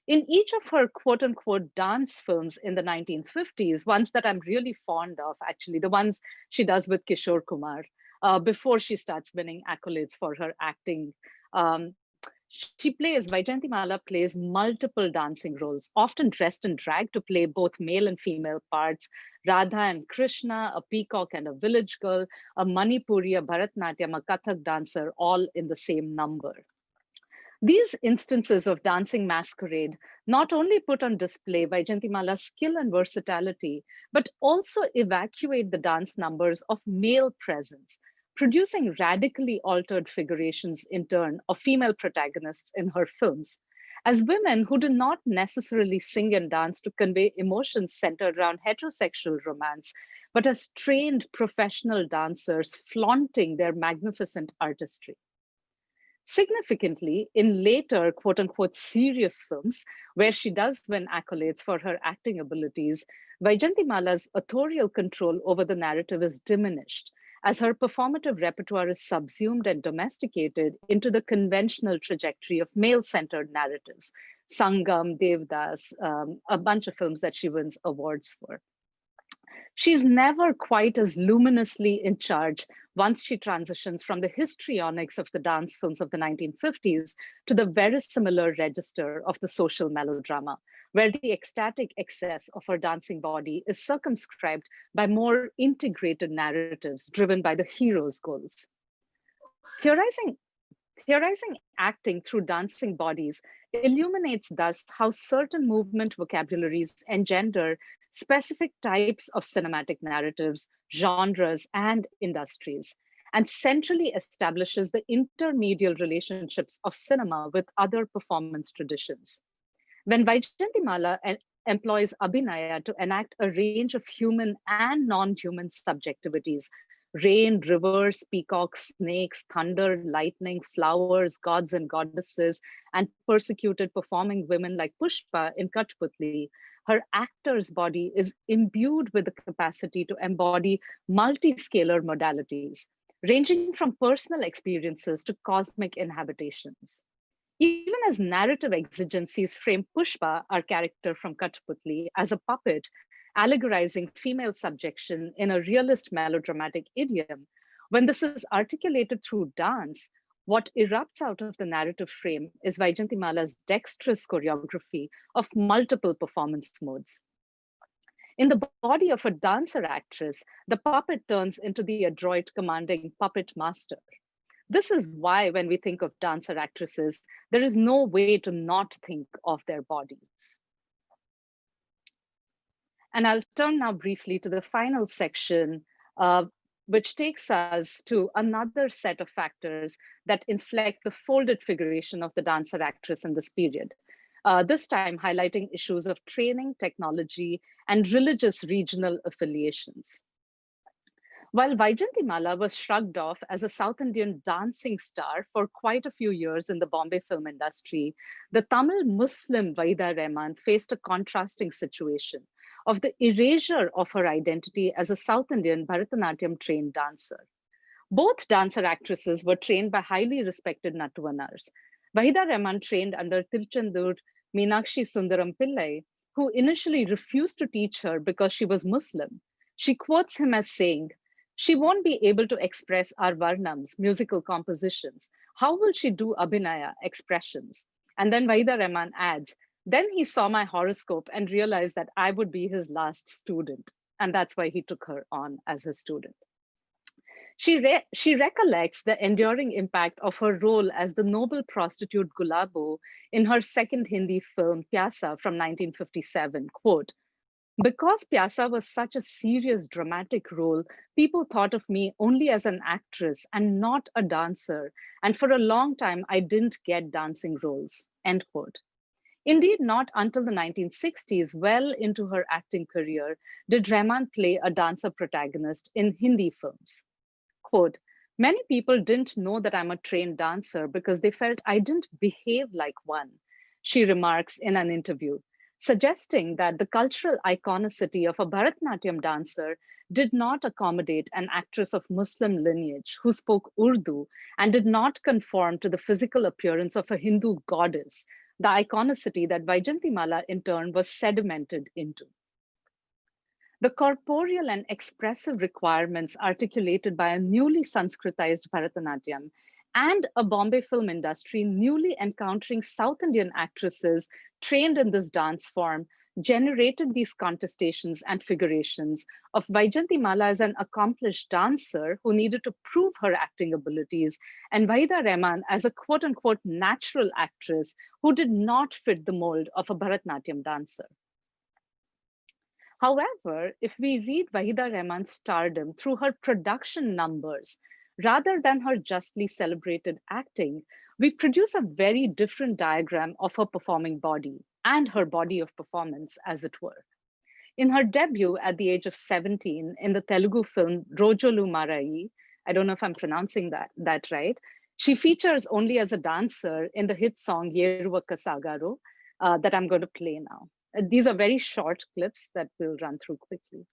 In each of her quote unquote dance films in the 1950s, ones that I'm really fond of, actually, the ones she does with Kishore Kumar, before she starts winning accolades for her acting, um, Vaijayanti plays multiple dancing roles, often dressed in drag to play both male and female parts, Radha and Krishna, a peacock and a village girl, a Manipuri, a Bharatnatyam, a Kathak dancer, all in the same number. These instances of dancing masquerade not only put on display Vaijayantimala's skill and versatility, but also evacuate the dance numbers of male presence, producing radically altered figurations in turn of female protagonists in her films. As women who do not necessarily sing and dance to convey emotions centered around heterosexual romance, but as trained professional dancers flaunting their magnificent artistry. Significantly, in later quote unquote serious films, where she does win accolades for her acting abilities, Vaijantimala's authorial control over the narrative is diminished as her performative repertoire is subsumed and domesticated into the conventional trajectory of male centered narratives. Sangam, Devdas, a bunch of films that she wins awards for. She's never quite as luminously in charge once she transitions from the histrionics of the dance films of the 1950s to the very similar register of the social melodrama, where the ecstatic excess of her dancing body is circumscribed by more integrated narratives driven by the hero's goals. Theorizing Theorizing acting through dancing bodies illuminates thus how certain movement vocabularies engender specific types of cinematic narratives, genres, and industries, and centrally establishes the intermedial relationships of cinema with other performance traditions. When Vaijayantimala employs Abhinaya to enact a range of human and non-human subjectivities, rain, rivers, peacocks, snakes, thunder, lightning, flowers, gods and goddesses, and persecuted performing women like Pushpa in Kathputli, her actor's body is imbued with the capacity to embody multi-scalar modalities, ranging from personal experiences to cosmic inhabitations. Even as narrative exigencies frame Pushpa, our character from Kathputli, as a puppet, allegorizing female subjection in a realist melodramatic idiom, when this is articulated through dance, what erupts out of the narrative frame is Vaijantimala's dexterous choreography of multiple performance modes. In the body of a dancer actress, the puppet turns into the adroit commanding puppet master. This is why, when we think of dancer actresses, there is no way to not think of their bodies. And I'll turn now briefly to the final section, which takes us to another set of factors that inflect the folded figuration of the dancer actress in this period. This time highlighting issues of training, technology, and religious regional affiliations. While Vaijantimala was shrugged off as a South Indian dancing star for quite a few years in the Bombay film industry, the Tamil Muslim Vaida Rehman faced a contrasting situation of the erasure of her identity as a South Indian Bharatanatyam trained dancer. Both dancer actresses were trained by highly respected Nattuvanars. Vahida Rehman trained under Tiruchendur Meenakshi Sundaram Pillai, who initially refused to teach her because she was Muslim. She quotes him as saying, "She won't be able to express our varnams, musical compositions. How will she do abhinaya, expressions?" And then Vahida Rehman adds, "Then he saw my horoscope and realized that I would be his last student. And that's why he took her on as his student." She recollects the enduring impact of her role as the noble prostitute Gulabo in her second Hindi film Pyasa from 1957, quote, "Because Pyasa was such a serious dramatic role, people thought of me only as an actress and not a dancer. And for a long time, I didn't get dancing roles," end quote. Indeed, not until the 1960s, well into her acting career, did Rehman play a dancer protagonist in Hindi films. Quote, "Many people didn't know that I'm a trained dancer because they felt I didn't behave like one. she remarks in an interview, suggesting that the cultural iconicity of a Bharatanatyam dancer did not accommodate an actress of Muslim lineage who spoke Urdu and did not conform to the physical appearance of a Hindu goddess, the iconicity that Vaijayantimala in turn was sedimented into. The corporeal and expressive requirements articulated by a newly Sanskritized Bharatanatyam and a Bombay film industry newly encountering South Indian actresses trained in this dance form generated these contestations and figurations of Vaijayantimala as an accomplished dancer who needed to prove her acting abilities, and Vahida Rehman as a quote-unquote natural actress who did not fit the mold of a Bharatanatyam dancer. However, if we read Vahida Rehman's stardom through her production numbers, rather than her justly celebrated acting, we produce a very different diagram of her performing body and her body of performance, as it were. In her debut at the age of 17 in the Telugu film Rojolu Marayi, I don't know if I'm pronouncing that right, she features only as a dancer in the hit song Yeruvaka Sagaro that I'm going to play now. These are very short clips that we'll run through quickly.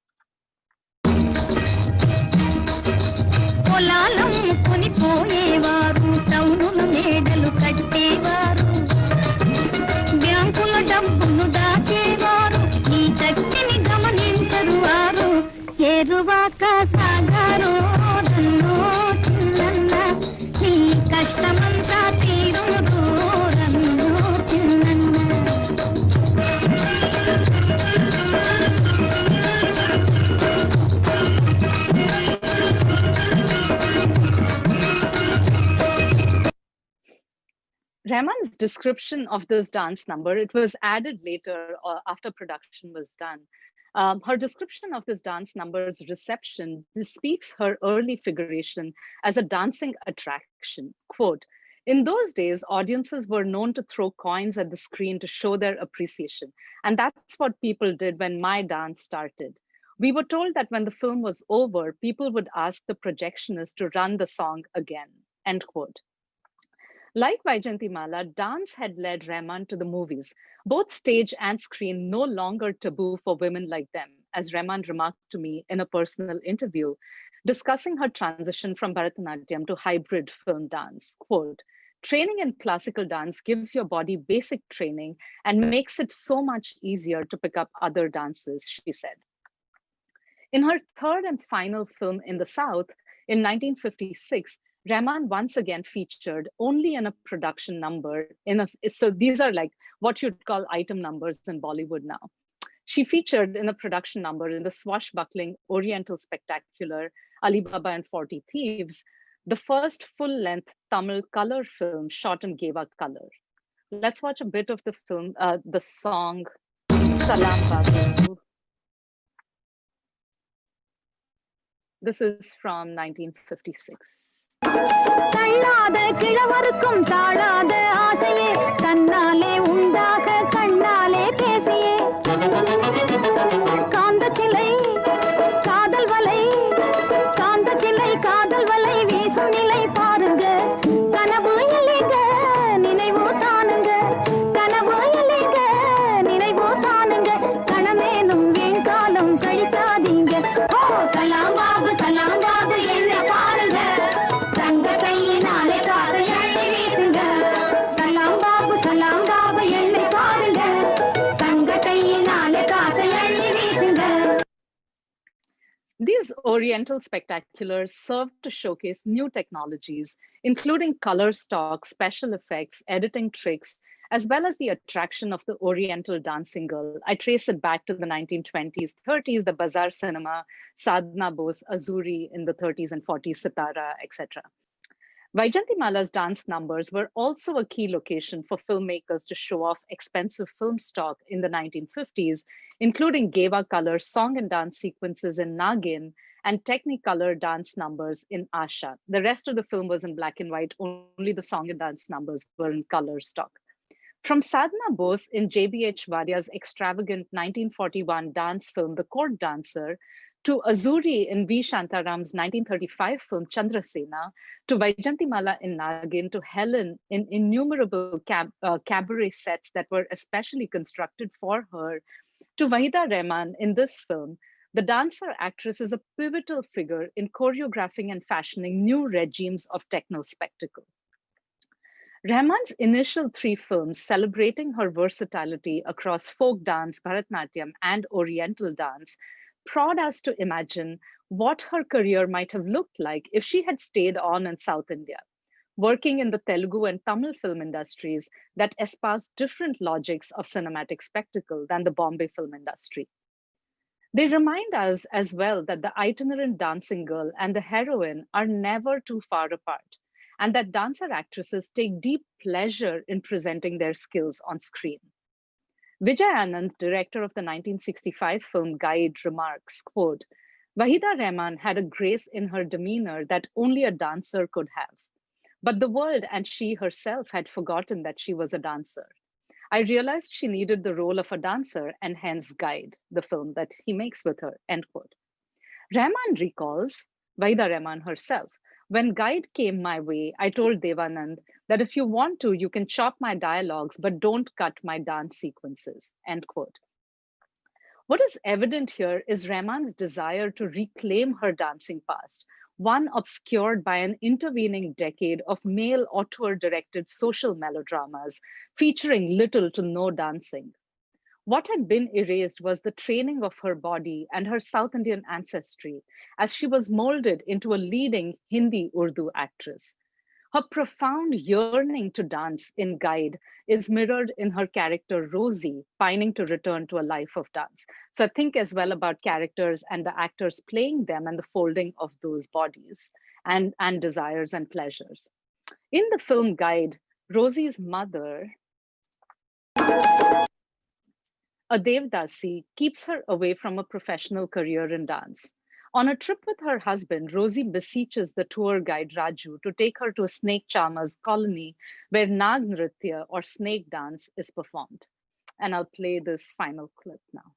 Rehman's description of this dance number, it was added later after production was done. Her description of this dance number's reception bespeaks her early figuration as a dancing attraction. Quote, in those days, audiences were known to throw coins at the screen to show their appreciation. And that's what people did when my dance started. We were told that when the film was over, people would ask the projectionist to run the song again, end quote. Like Vaijayantimala, dance had led Rehman to the movies, both stage and screen no longer taboo for women like them, as Rehman remarked to me in a personal interview, discussing her transition from Bharatanatyam to hybrid film dance. Quote, training in classical dance gives your body basic training and makes it so much easier to pick up other dances, she said. In her third and final film in the South, in 1956, Rehman once again featured only in a production number. So these are like what you'd call item numbers in Bollywood now. She featured in a production number in the swashbuckling Oriental spectacular Ali Baba and 40 Thieves, the first full-length Tamil color film shot in Geva color. Let's watch a bit of the film, the song Salam Babu. This is from 1956. தள்ளாத கிழவருக்கும் தாழாத ஆசையே தன்னாலே உண்டாக கண்ணாலே பேசியே காந்த சிலை காதல் வலை காந்த சிலை காதல் வலை வீசும் நிலை பாருங்க கனவு இல்லைங்க நினைவு தானுங்க கனவு இல்லைங்க நினைவு தானுங்க கணமேனும் வேண்காலம் கழிக்காதீங்க ஓ சலாம் பாபு என்ன பாருங்க These Oriental spectaculars served to showcase new technologies, including color stock, special effects, editing tricks, as well as the attraction of the Oriental dancing girl. I trace it back to the 1920s, 30s, the bazaar cinema, Sadhna Bose, Azuri in the 30s and 40s, Sitara, etc. Vaijayantimala's dance numbers were also a key location for filmmakers to show off expensive film stock in the 1950s, including Geva color song and dance sequences in Nagin and Technicolor dance numbers in Asha. The rest of the film was in black and white, only the song and dance numbers were in color stock. From Sadhna Bose in J.B.H. Vadia's extravagant 1941 dance film, The Court Dancer, to Azuri in V. Shantaram's 1935 film Chandrasena, to Vaijantimala in Nagin, to Helen in innumerable cabaret sets that were especially constructed for her, to Wahida Rehman in this film, the dancer actress is a pivotal figure in choreographing and fashioning new regimes of techno spectacle. Rahman's initial three films celebrating her versatility across folk dance, Bharatnatyam, and Oriental dance prod us to imagine what her career might have looked like if she had stayed on in South India, working in the Telugu and Tamil film industries that espouse different logics of cinematic spectacle than the Bombay film industry. They remind us as well that the itinerant dancing girl and the heroine are never too far apart, and that dancer actresses take deep pleasure in presenting their skills on screen. Vijay Anand, director of the 1965 film Guide, remarks, quote, Wahida Rehman had a grace in her demeanor that only a dancer could have. But the world and she herself had forgotten that she was a dancer. I realized she needed the role of a dancer and hence Guide, the film that he makes with her, end quote. Rahman recalls, Wahida Rehman herself, when Guide came my way, I told Devanand that if you want to, you can chop my dialogues, but don't cut my dance sequences, end quote. What is evident here is Rahman's desire to reclaim her dancing past, one obscured by an intervening decade of male auteur-directed social melodramas featuring little to no dancing. What had been erased was the training of her body and her South Indian ancestry as she was molded into a leading Hindi Urdu actress. Her profound yearning to dance in Guide is mirrored in her character Rosie, pining to return to a life of dance. So I think as well about characters and the actors playing them and the folding of those bodies and desires and pleasures. In the film Guide, Rosie's mother, a Devdasi, keeps her away from a professional career in dance. On a trip with her husband, Rosie beseeches the tour guide Raju to take her to a snake charmer's colony where Nag Nritya or snake dance is performed. And I'll play this final clip now.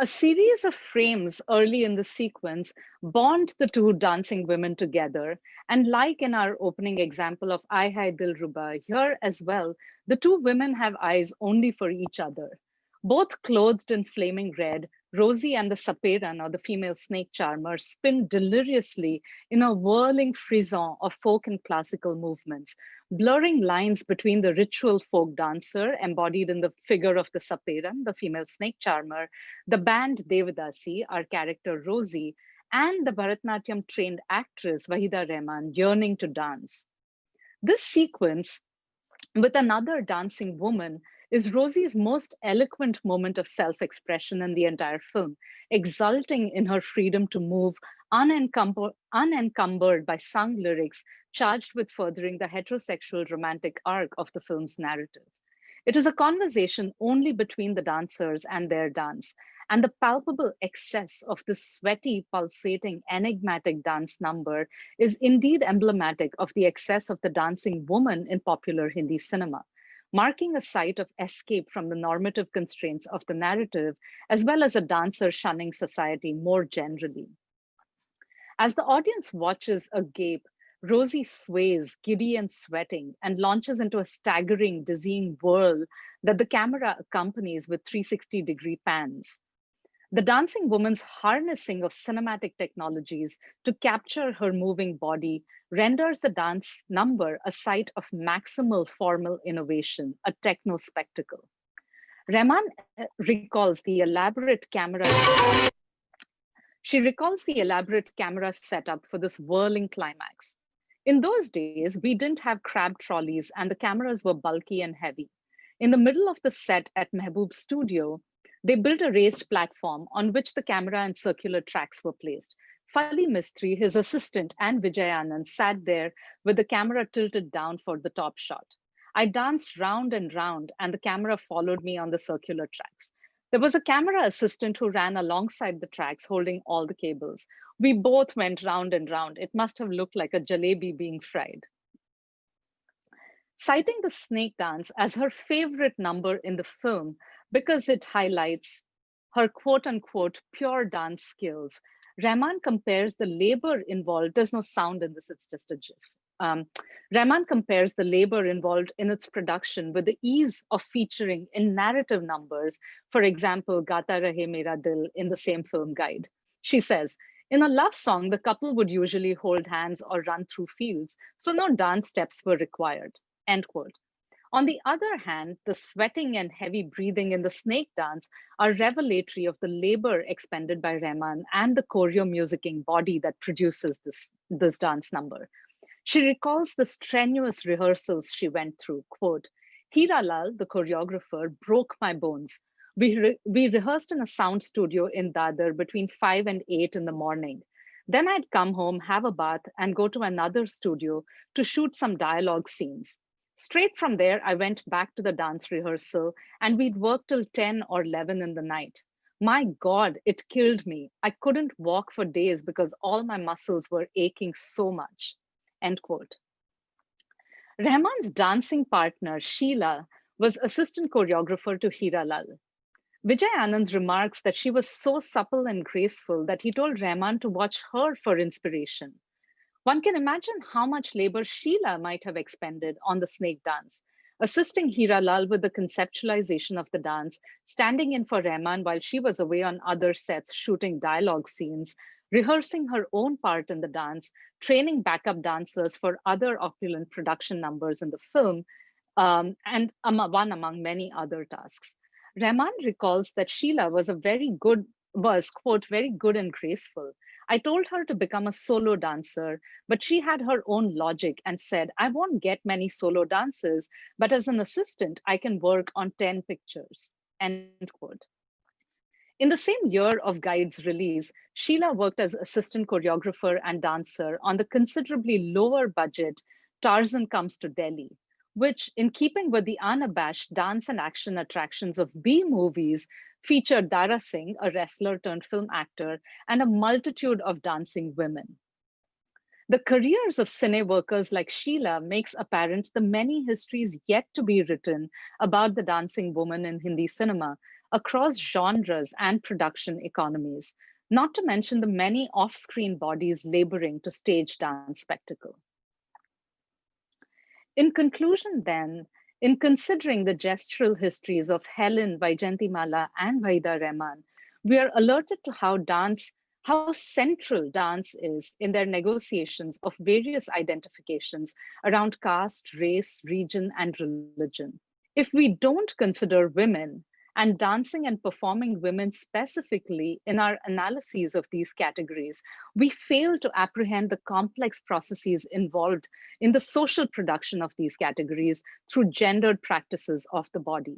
A series of frames early in the sequence bond the two dancing women together. And like in our opening example of Ai Hai Dilruba, here as well, the two women have eyes only for each other. Both clothed in flaming red, Rosie and the Saperan, or the female snake charmer, spin deliriously in a whirling frisson of folk and classical movements, blurring lines between the ritual folk dancer embodied in the figure of the Saperan, the female snake charmer, the band Devadasi, our character Rosie, and the Bharatnatyam trained actress Wahida Rehman yearning to dance. This sequence with another dancing woman is Rosie's most eloquent moment of self-expression in the entire film, exulting in her freedom to move unencumbered by sung lyrics charged with furthering the heterosexual romantic arc of the film's narrative. It is a conversation only between the dancers and their dance, And the palpable excess of this sweaty, pulsating, enigmatic dance number is indeed emblematic of the excess of the dancing woman in popular Hindi cinema, marking a site of escape from the normative constraints of the narrative, as well as a dancer shunning society more generally. As the audience watches agape, Rosie sways, giddy and sweating, and launches into a staggering, dizzying whirl that the camera accompanies with 360-degree pans. The dancing woman's harnessing of cinematic technologies to capture her moving body renders the dance number a site of maximal formal innovation, a techno spectacle. Rahman recalls the elaborate camera. She recalls the elaborate camera setup for this whirling climax. In those days, we didn't have crab trolleys and the cameras were bulky and heavy. In the middle of the set at Mehboob's studio, they built a raised platform on which the camera and circular tracks were placed. Fali Mistry, his assistant, and Vijay Anand sat there with the camera tilted down for the top shot. I danced round and round, and the camera followed me on the circular tracks. There was a camera assistant who ran alongside the tracks holding all the cables. We both went round and round. It must have looked like a jalebi being fried. Citing the snake dance as her favorite number in the film because it highlights her quote unquote pure dance skills, Rahman compares the labor involved. There's no sound in this, it's just a GIF. Rahman compares the labor involved in its production with the ease of featuring in narrative numbers, for example, Gata Rahe Mera Dil in the same film guide. She says, in a love song, the couple would usually hold hands or run through fields, so no dance steps were required, end quote. On the other hand, the sweating and heavy breathing in the snake dance are revelatory of the labor expended by Rahman and the choreo musicking body that produces this dance number. She recalls the strenuous rehearsals she went through. Quote, Hira Lal, the choreographer, broke my bones. We rehearsed in a sound studio in Dadar between 5 and 8 in the morning. Then I'd come home, have a bath, and go to another studio to shoot some dialogue scenes. Straight from there, I went back to the dance rehearsal, and we'd work till 10 or 11 in the night. My God, it killed me. I couldn't walk for days because all my muscles were aching so much. End quote. Rahman's dancing partner, Sheila, was assistant choreographer to Hira Lal. Vijay Anand remarks that she was so supple and graceful that he told Rahman to watch her for inspiration. One can imagine how much labor Sheila might have expended on the snake dance, assisting Hira Lal with the conceptualization of the dance, standing in for Rahman while she was away on other sets shooting dialogue scenes, rehearsing her own part in the dance, training backup dancers for other opulent production numbers in the film, and one among many other tasks. Rahman recalls that Sheila was quote, very good and graceful. I told her to become a solo dancer, but she had her own logic and said, I won't get many solo dances, but as an assistant, I can work on 10 pictures, end quote. In the same year of Guide's release, Sheila worked as assistant choreographer and dancer on the considerably lower budget Tarzan Comes to Delhi, which, in keeping with the unabashed dance and action attractions of B movies, featured Dara Singh, a wrestler turned film actor, and a multitude of dancing women. The careers of cine workers like Sheila makes apparent the many histories yet to be written about the dancing woman in Hindi cinema across genres and production economies, not to mention the many off-screen bodies laboring to stage dance spectacle. In conclusion then, in considering the gestural histories of Helen, Vaijantimala, and Vaida Rahman, we are alerted to how central dance is in their negotiations of various identifications around caste, race, region, and religion. If we don't consider women and dancing and performing women specifically in our analyses of these categories, we fail to apprehend the complex processes involved in the social production of these categories through gendered practices of the body.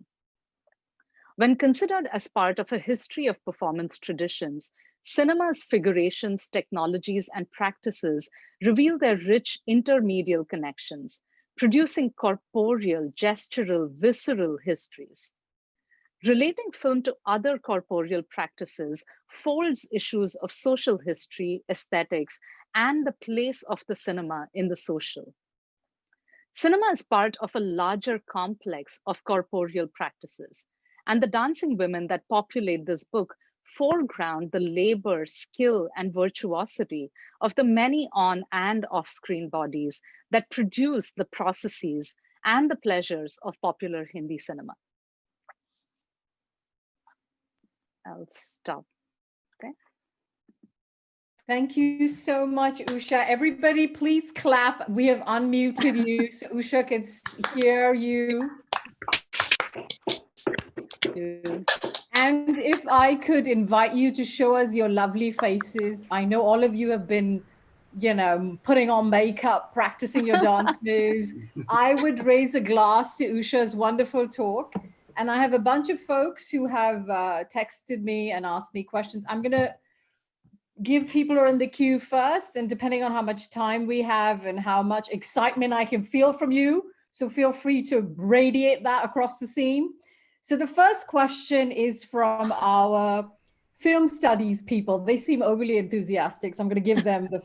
When considered as part of a history of performance traditions, cinema's figurations, technologies, and practices reveal their rich intermedial connections, producing corporeal, gestural, visceral histories. Relating film to other corporeal practices folds issues of social history, aesthetics, and the place of the cinema in the social. Cinema is part of a larger complex of corporeal practices, and the dancing women that populate this book foreground the labor, skill, and virtuosity of the many on and off screen bodies that produce the processes and the pleasures of popular Hindi cinema. I'll stop there. Thank you so much, Usha. Everybody, please clap. We have unmuted you so Usha can hear you. And if I could invite you to show us your lovely faces. I know all of you have been, putting on makeup, practicing your dance moves. I would raise a glass to Usha's wonderful talk. And I have a bunch of folks who have texted me and asked me questions. I'm going to give people who are in the queue first, and depending on how much time we have and how much excitement I can feel from you, so feel free to radiate that across the scene. So the first question is from our film studies people. They seem overly enthusiastic, so I'm going to give them the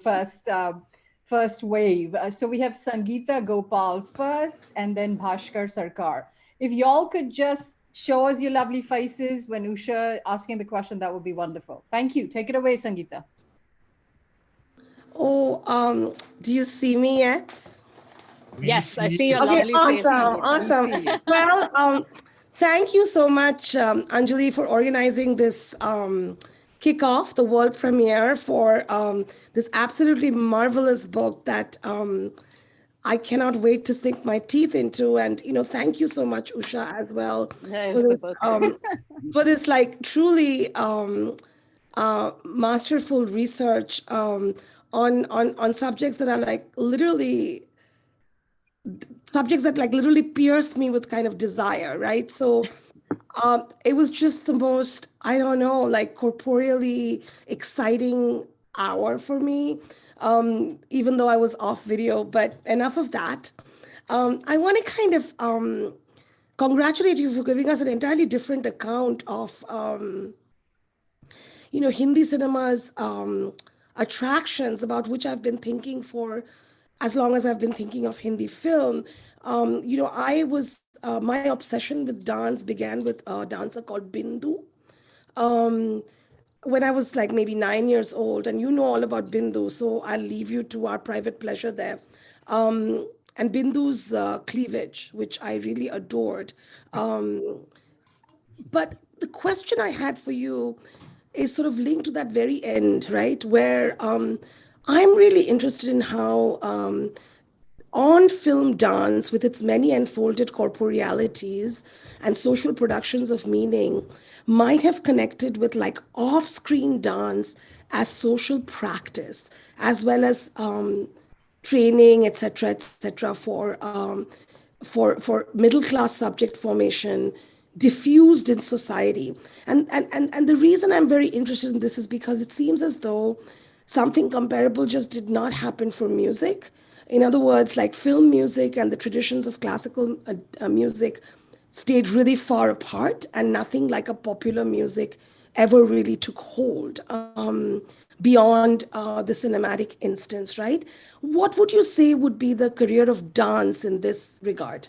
first wave. So we have Sangeeta Gopal first, and then Bhaskar Sarkar. If y'all could just show us your lovely faces when Usha asking the question, that would be wonderful. Thank you. Take it away, Sangeeta. Oh, do you see me yet? Yes, I see your okay, lovely face. Awesome. Well, thank you so much, Anjali, for organizing this kickoff, the world premiere for this absolutely marvelous book that I cannot wait to sink my teeth into. And, thank you so much, Usha, as well, for this like truly masterful research on subjects that are like literally pierce me with kind of desire, right? So it was just the most, I don't know, like corporeally exciting hour for me, even though I was off video, but enough of that. I want to kind of congratulate you for giving us an entirely different account of, Hindi cinema's attractions, about which I've been thinking for as long as I've been thinking of Hindi film. My obsession with dance began with a dancer called Bindu. When I was like maybe 9 years old, and you know all about Bindu, so I'll leave you to our private pleasure there. And Bindu's cleavage, which I really adored. But the question I had for you is sort of linked to that very end, right? Where I'm really interested in how on-film dance, with its many unfolded corporealities and social productions of meaning, might have connected with like off-screen dance as social practice, as well as training, etc., for middle-class subject formation, diffused in society. And the reason I'm very interested in this is because it seems as though something comparable just did not happen for music. In other words, like film music and the traditions of classical music stayed really far apart, and nothing like a popular music ever really took hold beyond the cinematic instance, right? What would you say would be the career of dance in this regard?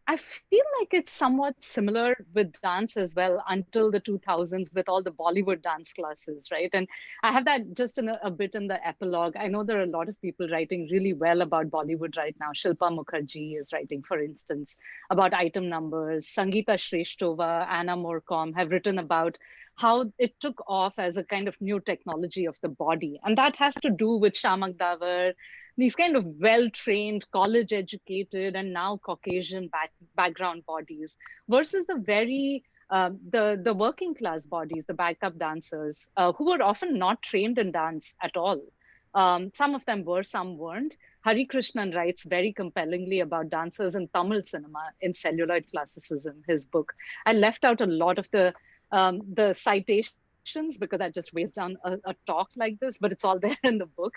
I feel like it's somewhat similar with dance as well until the 2000s with all the Bollywood dance classes, right? And I have that just in a bit in the epilogue. I know there are a lot of people writing really well about Bollywood right now. Shilpa Mukherjee is writing, for instance, about item numbers. Sangeeta Shreshtova, Anna Morcom have written about how it took off as a kind of new technology of the body. And that has to do with Shamak Davar, these kind of well-trained, college-educated, and now Caucasian background bodies versus the very the working class bodies, the backup dancers, who were often not trained in dance at all. Some of them were, some weren't. Hari Krishnan writes very compellingly about dancers in Tamil cinema in Celluloid Classicism, his book. I left out a lot of the citations because that just weighs down a talk like this, but it's all there in the book.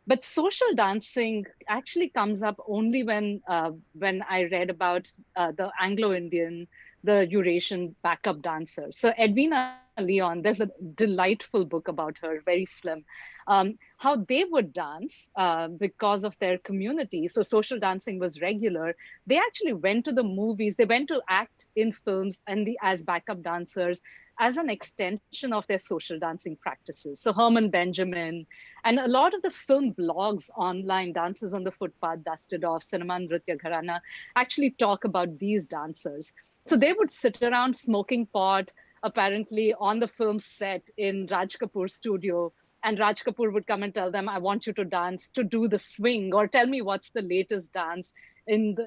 But social dancing actually comes up only when I read about the Anglo-Indian, the Eurasian backup dancers. So Edwina Leon, there's a delightful book about her, very slim, how they would dance because of their community. So social dancing was regular. They actually went to the movies. They went to act in films and as backup dancers as an extension of their social dancing practices. So Herman Benjamin, and a lot of the film blogs online, Dances on the Footpath, Dusted Off, Cinema Nritya Gharana, actually talk about these dancers. So they would sit around smoking pot, apparently on the film set in Raj Kapoor's studio. And Raj Kapoor would come and tell them, I want you to dance, to do the swing, or tell me what's the latest dance in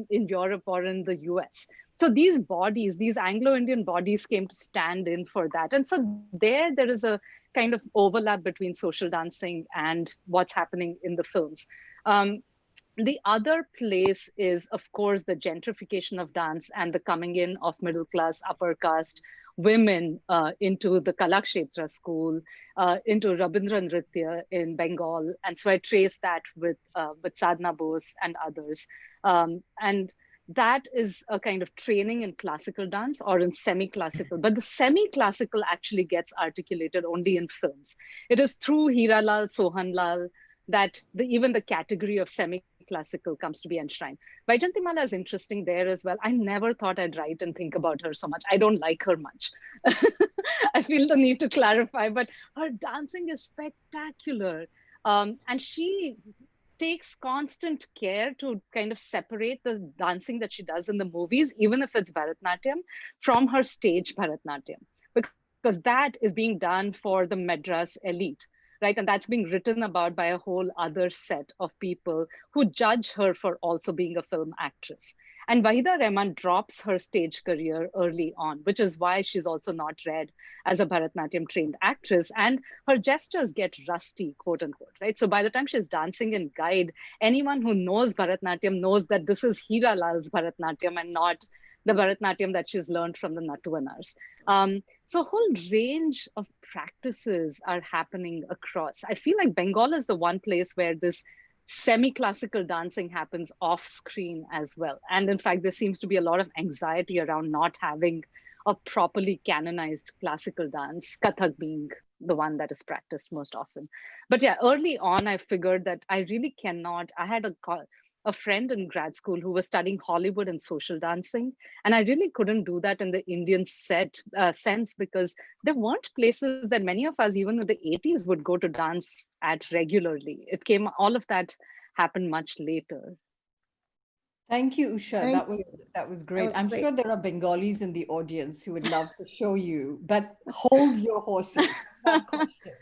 Europe or in the US. So these bodies, these Anglo-Indian bodies came to stand in for that. And so there is a kind of overlap between social dancing and what's happening in the films. The other place is, of course, the gentrification of dance and the coming in of middle class, upper caste women into the Kalakshetra school, into Rabindra Nritya in Bengal. And so I trace that with Sadhna Bose and others. And that is a kind of training in classical dance or in semi-classical, but the semi-classical actually gets articulated only in films. It is through Hiralal, Sohanlal that even the category of semi-classical comes to be enshrined. Vaijantimala is interesting there as well. I never thought I'd write and think about her so much. I don't like her much. I feel the need to clarify, but her dancing is spectacular. And she takes constant care to kind of separate the dancing that she does in the movies, even if it's Bharatnatyam, from her stage Bharatnatyam, because that is being done for the Madras elite, right? And that's being written about by a whole other set of people who judge her for also being a film actress. And Wahida Rehman drops her stage career early on, which is why she's also not read as a Bharatnatyam trained actress. And her gestures get rusty, quote unquote, right? So by the time she's dancing in Guide, anyone who knows Bharatnatyam knows that this is Hira Lal's Bharatnatyam and not the Bharatnatyam that she's learned from the Natuanars. So a whole range of practices are happening across. I feel like Bengal is the one place where this semi-classical dancing happens off screen as well. And in fact, there seems to be a lot of anxiety around not having a properly canonized classical dance, Kathak being the one that is practiced most often. But yeah, early on, I figured that I really cannot. I had a friend in grad school who was studying Hollywood and social dancing. And I really couldn't do that in the Indian sense because there weren't places that many of us, even in the 80s, would go to dance at regularly. All of that happened much later. Thank you, Usha. Thank That was great. was I'm great. sure there are Bengalis in the audience who would love to show you, but hold your horses. More questions.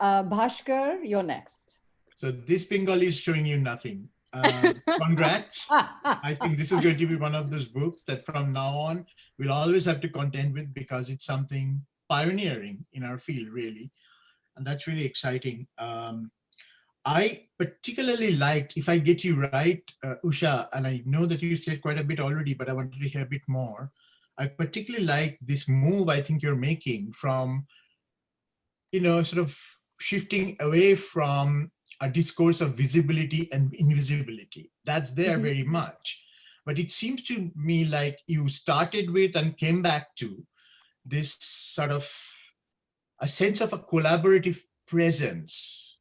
Bhaskar, you're next. So this Bengali is showing you nothing. Congrats. I think this is going to be one of those books that from now on, we'll always have to contend with because it's something pioneering in our field, really. And that's really exciting. I particularly liked, if I get you right, Usha, and I know that you said quite a bit already, but I wanted to hear a bit more. I particularly like this move I think you're making from, sort of shifting away from a discourse of visibility and invisibility. That's there very much. But it seems to me like you started with and came back to this sort of a sense of a collaborative presence,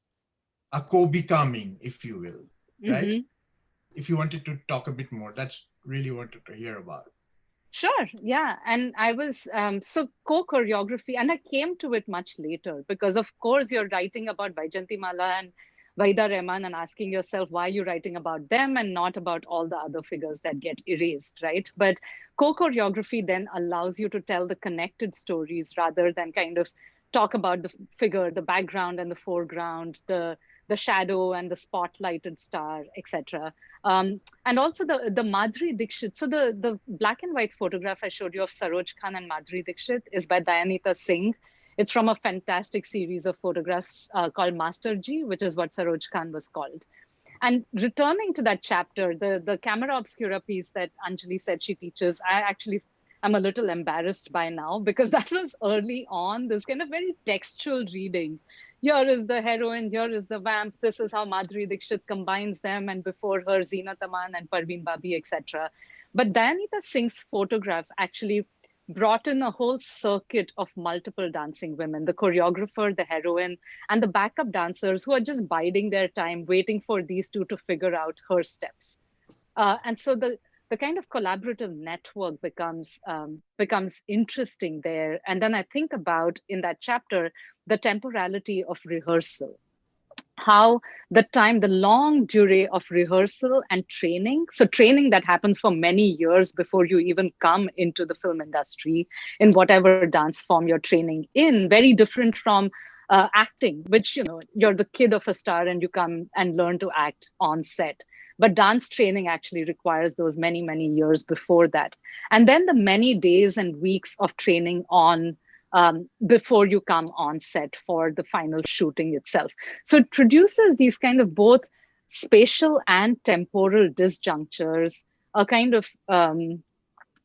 a co-becoming, if you will, right? If you wanted to talk a bit more, that's really wanted to hear about. Sure, yeah. And I was, so co-choreography, and I came to it much later because of course you're writing about Vaijantimala and Wahida Rehman and asking yourself why you're writing about them and not about all the other figures that get erased, right? But co-choreography then allows you to tell the connected stories rather than kind of talk about the figure, the background and the foreground, the shadow and the spotlighted star, etc. And also the Madhuri Dixit. So the black and white photograph I showed you of Saroj Khan and Madhuri Dixit is by Dayanita Singh. It's from a fantastic series of photographs called Masterji, which is what Saroj Khan was called. And returning to that chapter, the Camera Obscura piece that Anjali said she teaches, I'm a little embarrassed by now because that was early on, this kind of very textual reading. here is the heroine, here is the vamp, this is how Madhuri Dixit combines them, and before her, Zeenat Aman and Parveen Babi, etc. But Dayanita Singh's photograph actually brought in a whole circuit of multiple dancing women, the choreographer, the heroine, and the backup dancers who are just biding their time, waiting for these two to figure out her steps. And so the kind of collaborative network becomes interesting there. And then I think about, in that chapter, the temporality of rehearsal, how the long durée of rehearsal and training, so training that happens for many years before you even come into the film industry in whatever dance form you're training in, very different from acting, which, you're the kid of a star and you come and learn to act on set. But dance training actually requires those many, many years before that. And then the many days and weeks of training on before you come on set for the final shooting itself. So it produces these kind of both spatial and temporal disjunctures, a kind of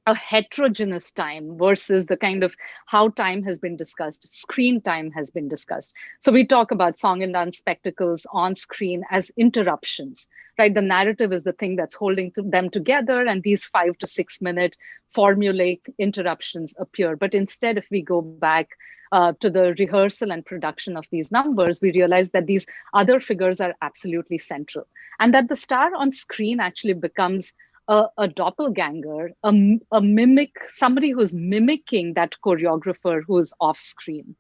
a heterogeneous time versus the kind of how time has been discussed, screen time has been discussed. So we talk about song and dance spectacles on screen as interruptions, right? The narrative is the thing that's holding them together, and these 5 to 6 minute formulaic interruptions appear. But instead, if we go back to the rehearsal and production of these numbers, we realize that these other figures are absolutely central, and that the star on screen actually becomes a doppelganger, a mimic, somebody who's mimicking that choreographer who's off screen.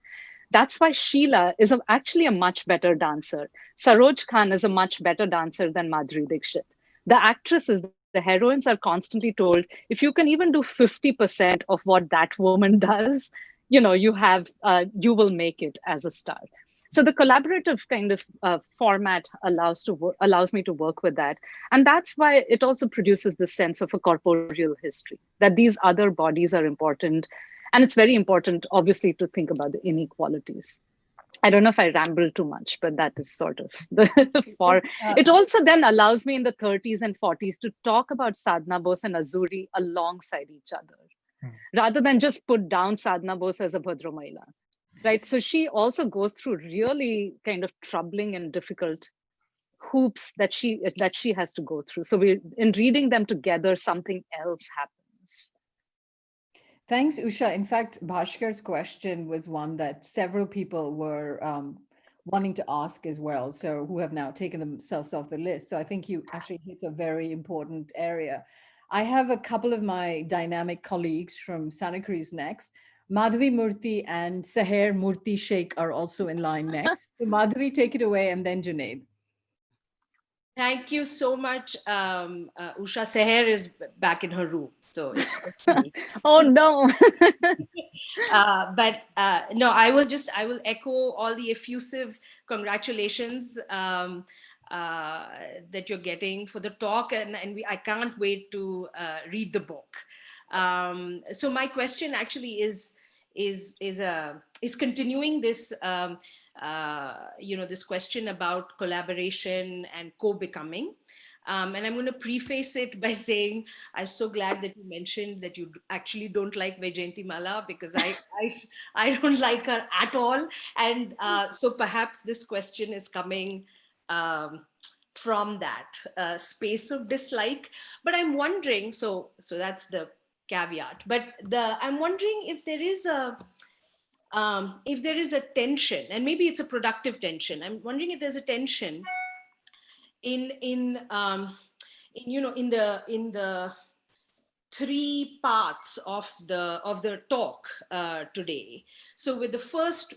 That's why Sheila is actually a much better dancer. Saroj Khan is a much better dancer than Madhuri Dixit. The actresses, the heroines, are constantly told, if you can even do 50% of what that woman does, you will make it as a star. So the collaborative kind of format allows me to work with that. And that's why it also produces this sense of a corporeal history, that these other bodies are important. And it's very important, obviously, to think about the inequalities. I don't know if I ramble too much, but that is sort of it also then allows me in the 30s and 40s to talk about Sadhna Bose and Azuri alongside each other, rather than just put down Sadhna Bose as a Bhadra Mahila. Right. So she also goes through really kind of troubling and difficult hoops that she has to go through. So in reading them together, something else happens. Thanks, Usha. In fact, Bhaskar's question was one that several people were wanting to ask as well, so who have now taken themselves off the list. So I think you actually hit a very important area. I have a couple of my dynamic colleagues from Santa Cruz next. Madhavi Murthy and Seher Murthy Sheikh are also in line next. So Madhavi, take it away, and then Junaid. Thank you so much, Usha. Seher is back in her room, so it's me. Oh no! But no, I will echo all the effusive congratulations that you're getting for the talk, and I can't wait to read the book. So my question actually is continuing this this question about collaboration and co-becoming. And I'm going to preface it by saying I'm so glad that you mentioned that you actually don't like Vaijayanti Mala, because I don't like her at all. And so perhaps this question is coming from that space of dislike. But I'm wondering, so that's the caveat. But I'm wondering if there is a tension, and maybe it's a productive tension. I'm wondering if there's a tension in the three parts of the talk today. So with the first,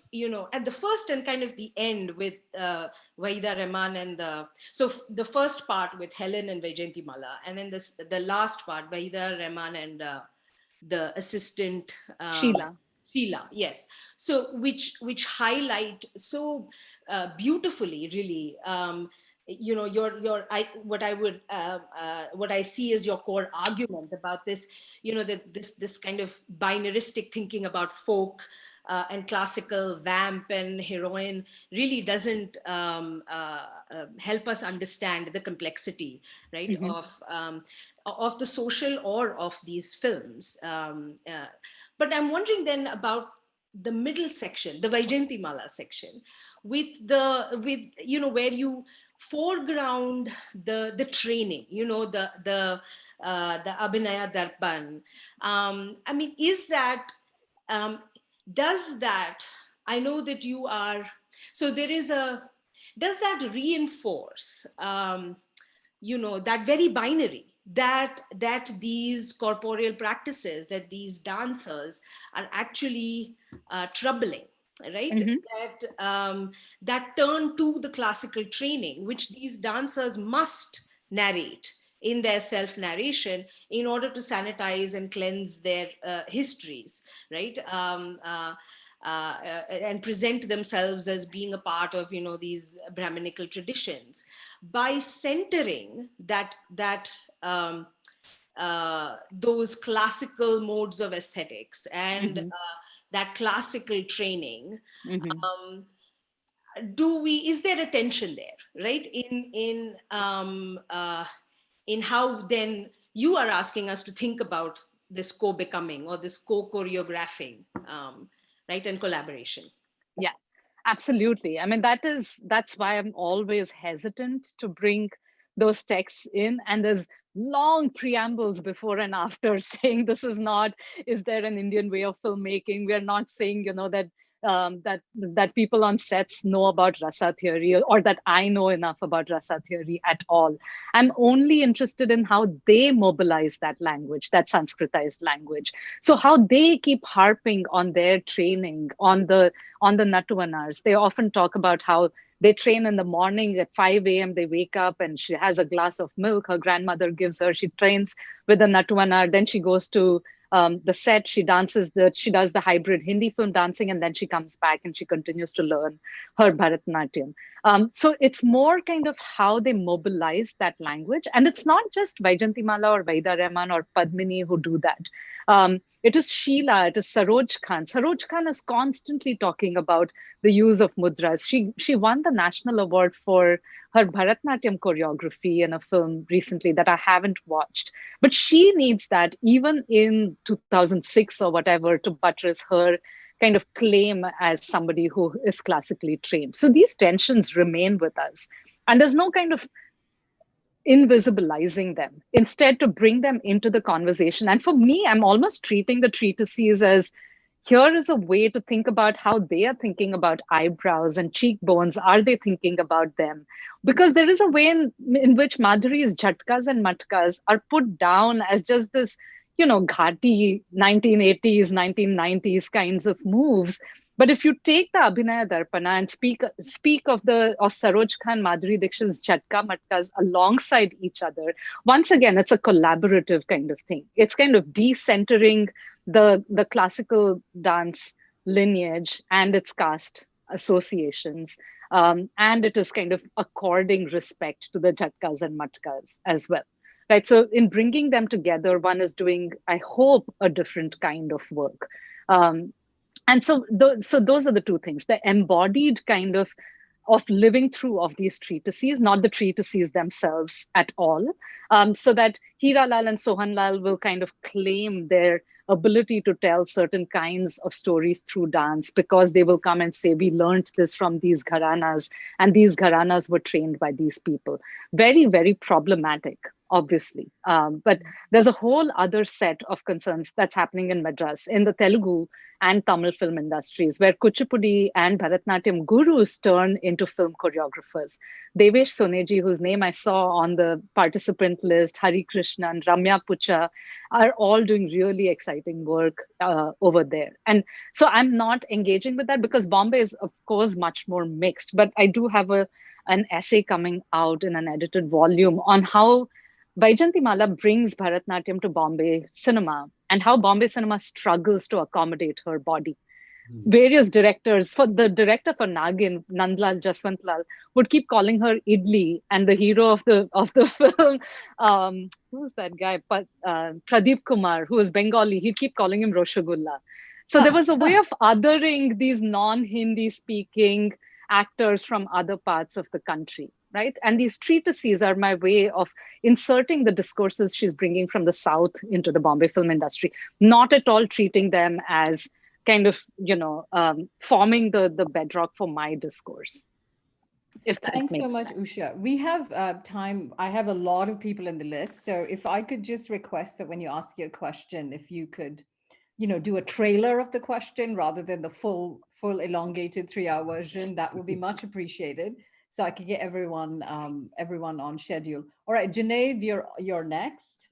at the first and kind of the end with Wahida Rahman and the first part with Helen and Vaijayanti Mala, and then the last part, Wahida Rahman and the assistant Sheila, yes. So which highlight so beautifully, really, what I see is your core argument about this, this kind of binaristic thinking about folk and classical, vamp and heroine really doesn't help us understand the complexity, right, mm-hmm. of the social or of these films. But I'm wondering then about the middle section, the Vaijayantimala section, with where you foreground the training, the Abhinaya Darpan. I mean, is that does that? I know that you are. So there is a. Does that reinforce? That very binary, that these corporeal practices, that these dancers are actually troubling, right? Mm-hmm. That turn to the classical training, which these dancers must narrate in their self narration in order to sanitize and cleanse their histories, right? And present themselves as being a part of these Brahminical traditions. By centering those classical modes of aesthetics and Mm-hmm. that classical training, Mm-hmm. um, is there a tension there, right? In how then you are asking us to think about this co-becoming or this co-choreographing, right, and collaboration. Yeah, absolutely. I mean, that's why I'm always hesitant to bring those texts in. And there's long preambles before and after saying this is not, is there an Indian way of filmmaking? We're not saying, that people on sets know about rasa theory, or that I know enough about rasa theory at all. I'm only interested in how they mobilize that language, that Sanskritized language. So how they keep harping on their training, on the Natuanars. They often talk about how they train in the morning at 5 a.m. They wake up and she has a glass of milk. Her grandmother gives her. She trains with the Natuanar. Then she goes to the set. She she does the hybrid Hindi film dancing, and then she comes back and she continues to learn her Bharatanatyam. So it's more kind of how they mobilize that language. And it's not just Vaijayantimala or Vaida Rahman or Padmini who do that. It is Sheila, it is Saroj Khan. Saroj Khan is constantly talking about the use of mudras. She won the national award for her Bharatanatyam choreography in a film recently that I haven't watched. But she needs that even in 2006 or whatever to buttress her kind of claim as somebody who is classically trained. So these tensions remain with us. And there's no kind of invisibilizing them, instead to bring them into the conversation. And for me, I'm almost treating the treatises as, here is a way to think about how they are thinking about eyebrows and cheekbones. Are they thinking about them? Because there is a way in which Madhuri's jhatkas and matkas are put down as just this, ghati 1980s, 1990s kinds of moves. But if you take the Abhinaya Darpana and speak of Saroj Khan, Madhuri Dixit's Jhatka Matkas alongside each other, once again, it's a collaborative kind of thing. It's kind of decentering the classical dance lineage and its caste associations. And it is kind of according respect to the Jhatkas and Matkas as well. Right. So in bringing them together, one is doing, I hope, a different kind of work. And so those are the two things: the embodied kind of living through of these treatises, not the treatises themselves at all, so that Hira Lal and Sohan Lal will kind of claim their ability to tell certain kinds of stories through dance, because they will come and say, we learned this from these gharanas, and these gharanas were trained by these people. Very, very problematic, obviously. But there's a whole other set of concerns that's happening in Madras, in the Telugu and Tamil film industries, where Kuchipudi and Bharatanatyam gurus turn into film choreographers. Devesh Soneji, whose name I saw on the participant list, Hari Krishnan, Ramya Pucha, are all doing really exciting work over there. And so I'm not engaging with that because Bombay is, of course, much more mixed. But I do have an essay coming out in an edited volume on how Vaijayantimala brings Bharatanatyam to Bombay cinema and how Bombay cinema struggles to accommodate her body. Various directors, for the director for Nagin, Nandlal Jaswantlal, would keep calling her Idli, and the hero of the film, who's that guy? Pradeep Kumar, who is Bengali, he'd keep calling him Roshagulla. So there was a way of othering these non-Hindi speaking actors from other parts of the country, right? And these treatises are my way of inserting the discourses she's bringing from the South into the Bombay film industry, not at all treating them as kind of, forming the bedrock for my discourse, if that Thanks so makes much, sense. Usha. We have time. I have a lot of people in the list. So if I could just request that when you ask your question, if you could, do a trailer of the question rather than the full elongated 3-hour version, that would be much appreciated. So I can get everyone on schedule. All right, Junaid, you're next.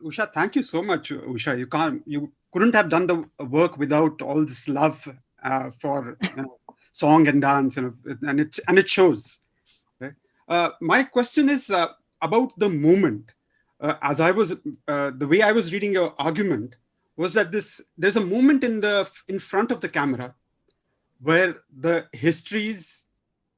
Usha, thank you so much, Usha. You couldn't have done the work without all this love for song and dance, and it shows. Right? My question is about the moment. As I was the way I was reading your argument was that there's a moment in front of the camera where the histories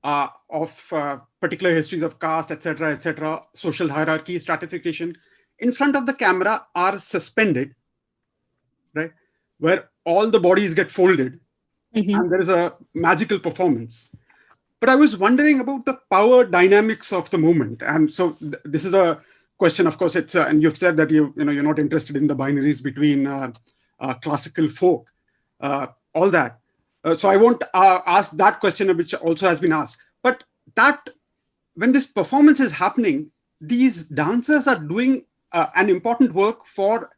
of particular histories of caste, etc., social hierarchy, stratification, in front of the camera are suspended, right? Where all the bodies get folded, and there is a magical performance. But I was wondering about the power dynamics of the movement, and so this is a question. Of course, it's and you've said that you're not interested in the binaries between classical folk, all that. So I won't ask that question, which also has been asked. But that when this performance is happening, these dancers are doing an important work for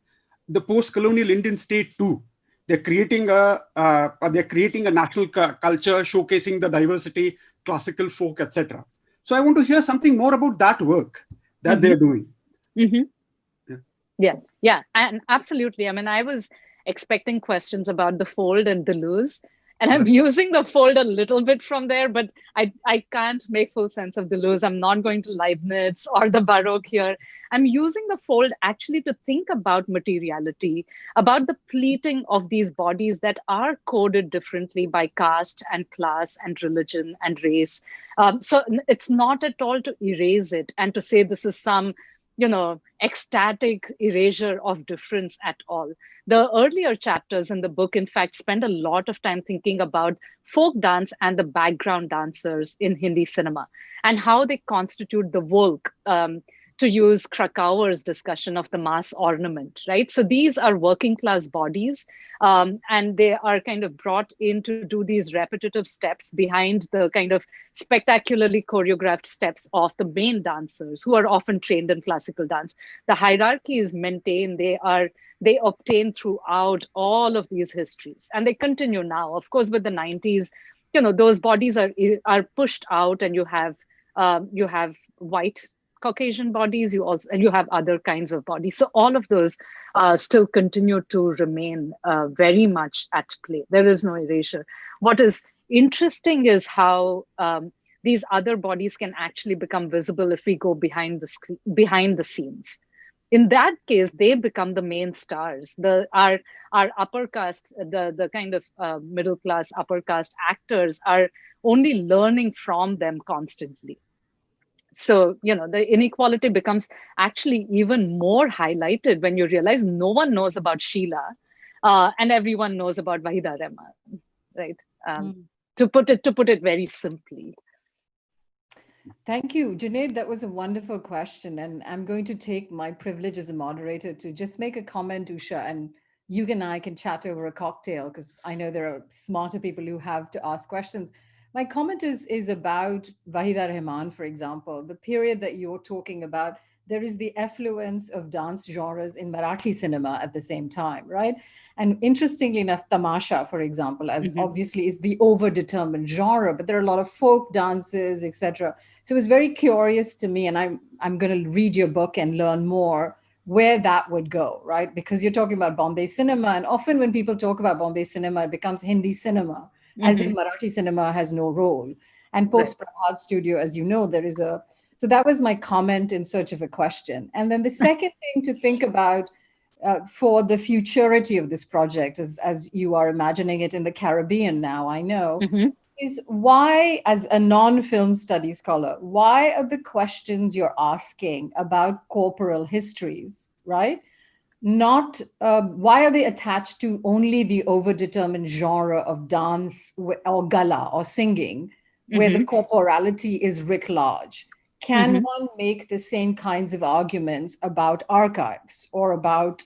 the post-colonial Indian state too. They're creating a national culture, showcasing the diversity, classical folk, etc. So I want to hear something more about that work that they're doing. Yeah, and absolutely. I mean, I was expecting questions about the fold and the loose, and I'm using the fold a little bit from there, but I can't make full sense of the loose. I'm not going to Leibniz or the Baroque here. I'm using the fold actually to think about materiality, about the pleating of these bodies that are coded differently by caste and class and religion and race. So it's not at all to erase it and to say this is some ecstatic erasure of difference at all. The earlier chapters in the book, in fact, spend a lot of time thinking about folk dance and the background dancers in Hindi cinema and how they constitute the Volk, to use Krakauer's discussion of the mass ornament, right? So these are working class bodies, and they are kind of brought in to do these repetitive steps behind the kind of spectacularly choreographed steps of the main dancers who are often trained in classical dance. The hierarchy is maintained. They obtain throughout all of these histories, and they continue now. Of course, with the 90s, those bodies are pushed out, and you have white Caucasian bodies, you have other kinds of bodies. So all of those still continue to remain very much at play. There is no erasure. What is interesting is how these other bodies can actually become visible if we go behind the scenes. In that case, they become the main stars. Our upper caste, the kind of middle class, upper caste actors are only learning from them constantly. So, the inequality becomes actually even more highlighted when you realize no one knows about Sheila, and everyone knows about Wahida Rehman, right? To put it very simply. Thank you, Junaid. That was a wonderful question. And I'm going to take my privilege as a moderator to just make a comment, Usha, and you and I can chat over a cocktail because I know there are smarter people who have to ask questions. My comment is about Wahida Rehman, for example, the period that you're talking about. There is the effluence of dance genres in Marathi cinema at the same time, right? And interestingly enough, Tamasha, for example, as obviously is the overdetermined genre, but there are a lot of folk dances, etc. So it was very curious to me, and I'm going to read your book and learn more where that would go, right? Because you're talking about Bombay cinema, and often when people talk about Bombay cinema, it becomes Hindi cinema, as if Marathi cinema has no role. And post Prabhat Studio, as you know, there is a. So that was my comment in search of a question. And then the second thing to think about for the futurity of this project, as you are imagining it in the Caribbean now, I know, is why, as a non-film study scholar, why are the questions you're asking about corporeal histories, right? Not why are they attached to only the overdetermined genre of dance or gala or singing, where the corporality is writ large? Can one make the same kinds of arguments about archives or about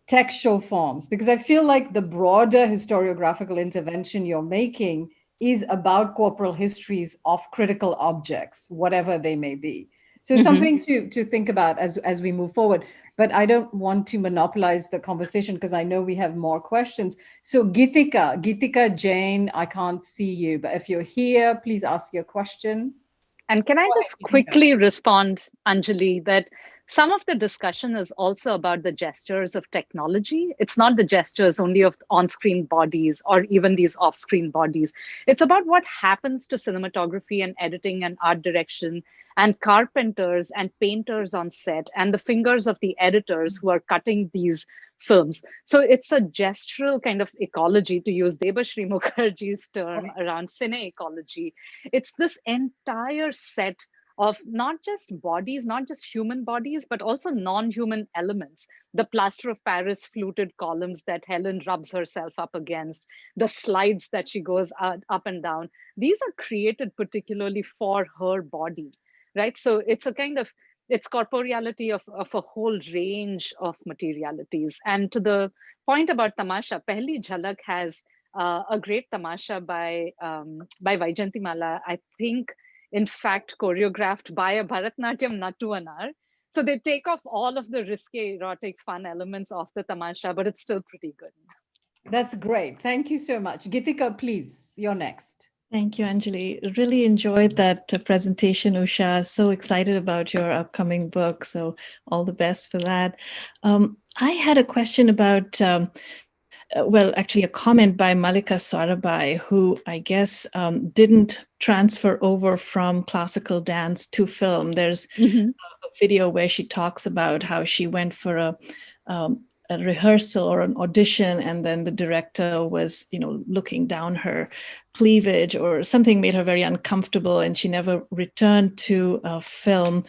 textual forms, because I feel like the broader historiographical intervention you're making is about corporal histories of critical objects, whatever they may be. So something to think about as we move forward. But I don't want to monopolize the conversation because I know we have more questions. So Gitika Jain, I can't see you, but if you're here, please ask your question. And can I just quickly respond, Anjali, that some of the discussion is also about the gestures of technology. It's not the gestures only of on-screen bodies or even these off-screen bodies. It's about what happens to cinematography and editing and art direction and carpenters and painters on set and the fingers of the editors who are cutting these films. So it's a gestural kind of ecology, to use Debashri Mukherjee's term around cine ecology. It's this entire set of not just bodies, not just human bodies, but also non-human elements. The plaster of Paris fluted columns that Helen rubs herself up against, the slides that she goes up and down. These are created particularly for her body, right? So it's a kind of, it's corporeality of a whole range of materialities. And to the point about tamasha, Pehli Jhalak has a great tamasha by Vaijayanti Mala, I think, in fact, choreographed by a Bharatnatyam Nattuvanar. So they take off all of the risque, erotic, fun elements of the tamasha, but it's still pretty good. That's great. Thank you so much. Gitika, please, you're next. Thank you, Anjali. Really enjoyed that presentation, Usha. So excited about your upcoming book. So all the best for that. I had a question about, well, actually a comment by Malika Sarabhai, who I guess didn't transfer over from classical dance to film. There's a video where she talks about how she went for a rehearsal or an audition, and then the director was, looking down her cleavage or something made her very uncomfortable, and she never returned to film.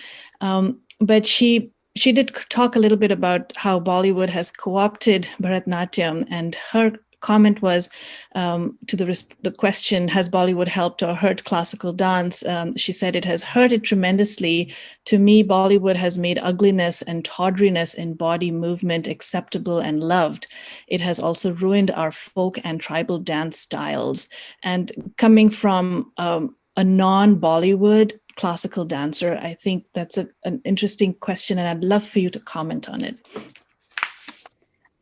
But she did talk a little bit about how Bollywood has co-opted Bharatnatyam, and her comment was to the question, has Bollywood helped or hurt classical dance? She said, it has hurt it tremendously. To me, Bollywood has made ugliness and tawdriness in body movement acceptable and loved. It has also ruined our folk and tribal dance styles. And coming from a non-Bollywood classical dancer, I think that's an interesting question, and I'd love for you to comment on it.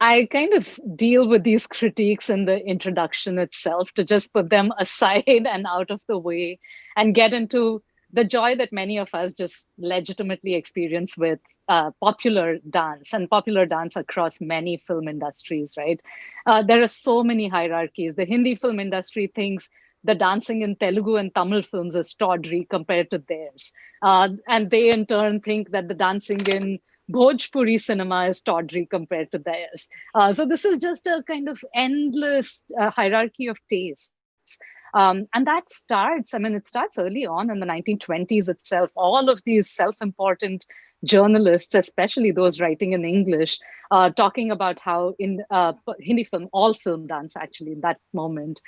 I kind of deal with these critiques in the introduction itself to just put them aside and out of the way and get into the joy that many of us just legitimately experience with popular dance and popular dance across many film industries, right? There are so many hierarchies. The Hindi film industry thinks the dancing in Telugu and Tamil films is tawdry compared to theirs. And they in turn think that the dancing in Bhojpuri cinema is tawdry compared to theirs. So this is just a kind of endless hierarchy of tastes. And that starts, it starts early on in the 1920s itself. All of these self-important journalists, especially those writing in English, talking about how in Hindi film, all film dance actually in that moment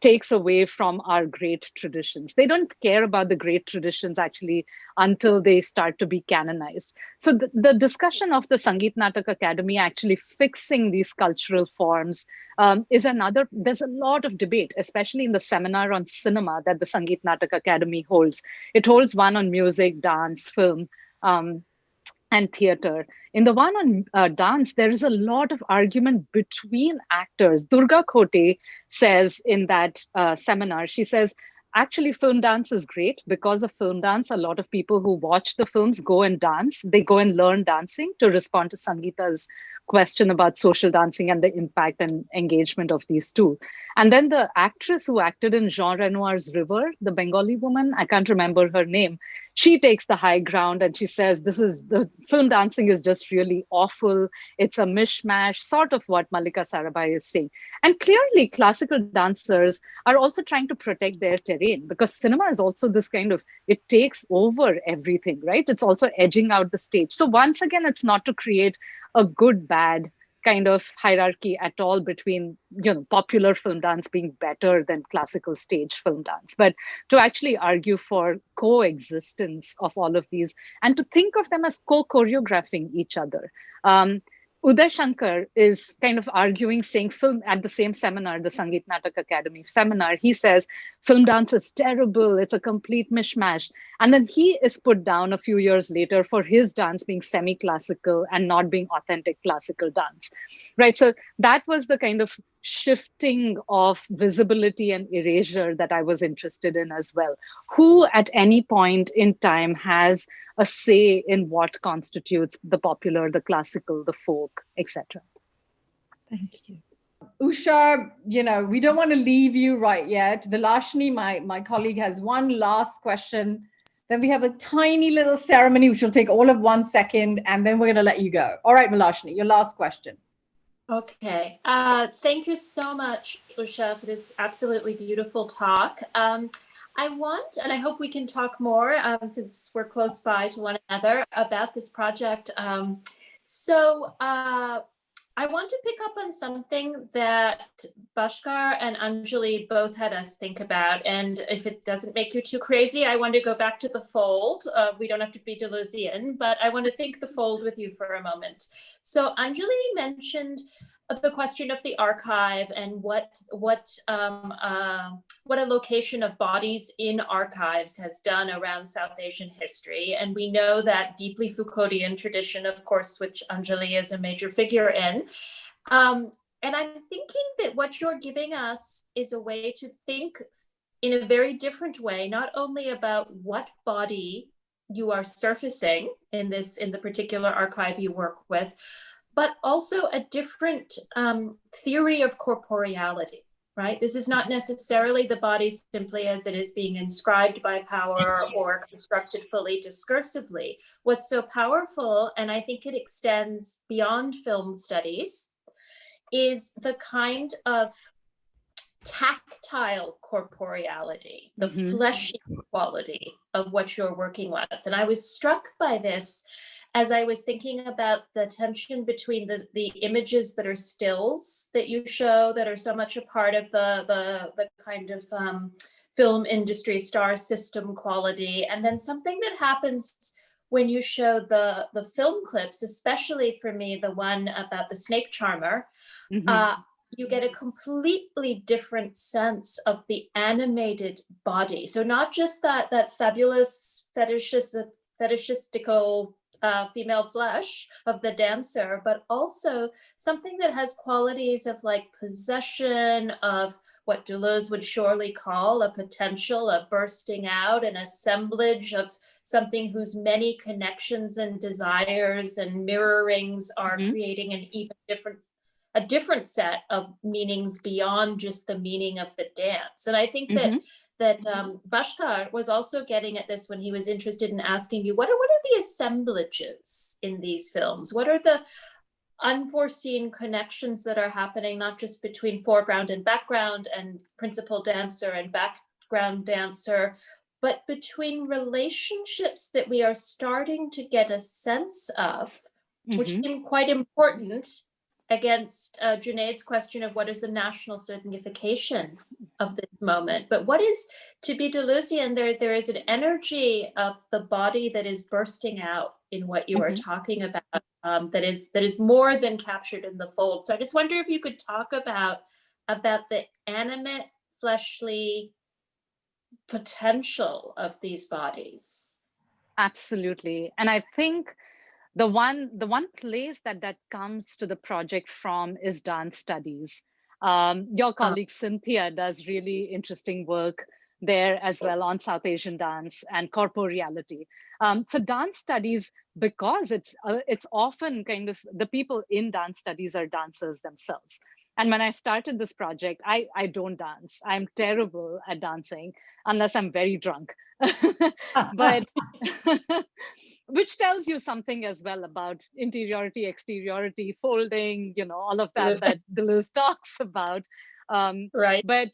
takes away from our great traditions. They don't care about the great traditions actually until they start to be canonized. So the discussion of the Sangeet Natak Academy actually fixing these cultural forms is another, there's a lot of debate, especially in the seminar on cinema that the Sangeet Natak Academy holds. It holds one on music, dance, film, and theater. In the one on dance, there is a lot of argument between actors. Durga Khote says in that seminar, she says, actually, film dance is great. Because of film dance, a lot of people who watch the films go and dance. They go and learn dancing to respond to Sangeeta's question about social dancing and the impact and engagement of these two. And then the actress who acted in Jean Renoir's River, the Bengali woman, I can't remember her name, she takes the high ground and she says, the film dancing is just really awful. It's a mishmash, sort of what Malika Sarabhai is saying. And clearly, classical dancers are also trying to protect their terrain, because cinema is also this kind of, it takes over everything, right? It's also edging out the stage. So once again, it's not to create a good, bad kind of hierarchy at all between, popular film dance being better than classical stage film dance, but to actually argue for coexistence of all of these and to think of them as co-choreographing each other. Uday Shankar is kind of arguing, saying film at the same seminar, the Sangeet Natak Academy seminar, he says film dance is terrible. It's a complete mishmash. And then he is put down a few years later for his dance being semi-classical and not being authentic classical dance, right? So that was the kind of shifting of visibility and erasure that I was interested in as well. Who at any point in time has a say in what constitutes the popular, the classical, the folk, etc. Thank you. Usha, we don't want to leave you right yet. Vilashni, my colleague, has one last question. Then we have a tiny little ceremony, which will take all of 1 second, and then we're going to let you go. All right, Vilashni, your last question. Okay. Thank you so much, Usha, for this absolutely beautiful talk. I want, and I hope we can talk more since we're close by to one another about this project. I want to pick up on something that Bhaskar and Anjali both had us think about. And if it doesn't make you too crazy, I want to go back to the fold. We don't have to be Deleuzian, but I want to think the fold with you for a moment. So Anjali mentioned the question of the archive and what a location of bodies in archives has done around South Asian history. And we know that deeply Foucauldian tradition, of course, which Anjali is a major figure in. And I'm thinking that what you're giving us is a way to think in a very different way, not only about what body you are surfacing in the particular archive you work with, but also a different theory of corporeality. Right? This is not necessarily the body simply as it is being inscribed by power or constructed fully discursively. What's so powerful, and I think it extends beyond film studies, is the kind of tactile corporeality, the fleshy quality of what you're working with. And I was struck by this as I was thinking about the tension between the images that are stills that you show that are so much a part of the kind of film industry star system quality, and then something that happens when you show the film clips, especially for me, the one about the snake charmer, you get a completely different sense of the animated body. So not just that fabulous fetishistical female flesh of the dancer, but also something that has qualities of like possession, of what Deleuze would surely call a potential, a bursting out, an assemblage of something whose many connections and desires and mirrorings are creating an even different set of meanings beyond just the meaning of the dance. And I think that Bhaskar was also getting at this when he was interested in asking you, what are the assemblages in these films? What are the unforeseen connections that are happening, not just between foreground and background and principal dancer and background dancer, but between relationships that we are starting to get a sense of, which seem quite important against Junaid's question of what is the national signification of this moment. But what is, to be Deleuzian, there is an energy of the body that is bursting out in what you are talking about, that is more than captured in the fold. So I just wonder if you could talk about the animate, fleshly potential of these bodies. Absolutely. And I think the one place that comes to the project from is dance studies. Your colleague Cynthia does really interesting work there as well on South Asian dance and corporeality. So dance studies, because it's often kind of the people in dance studies are dancers themselves. And when I started this project, I don't dance. I'm terrible at dancing unless I'm very drunk. But which tells you something as well about interiority, exteriority, folding, all of that Deleuze talks about. Right. But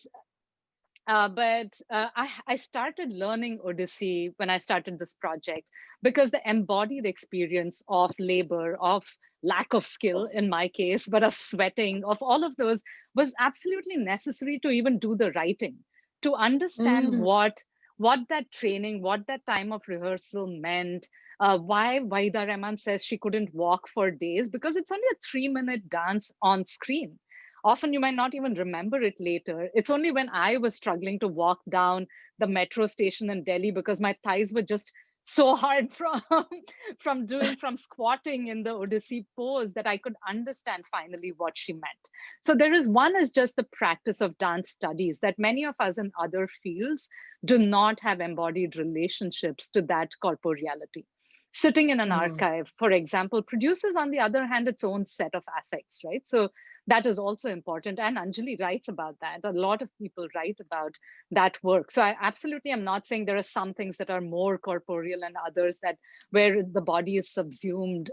I started learning Odyssey when I started this project, because the embodied experience of labor, of lack of skill in my case, but of sweating, of all of those was absolutely necessary to even do the writing, to understand what what that training, what that time of rehearsal meant, why Waida Rahman says she couldn't walk for days, because it's only a 3-minute dance on screen. Often you might not even remember it later. It's only when I was struggling to walk down the metro station in Delhi because my thighs were just so hard from squatting in the Odissi pose that I could understand finally what she meant. So there is one is just the practice of dance studies that many of us in other fields do not have embodied relationships to that corporeality. Sitting in an archive, for example, produces, on the other hand, its own set of affects, right? So that is also important. And Anjali writes about that. A lot of people write about that work. So I absolutely am not saying there are some things that are more corporeal and others that where the body is subsumed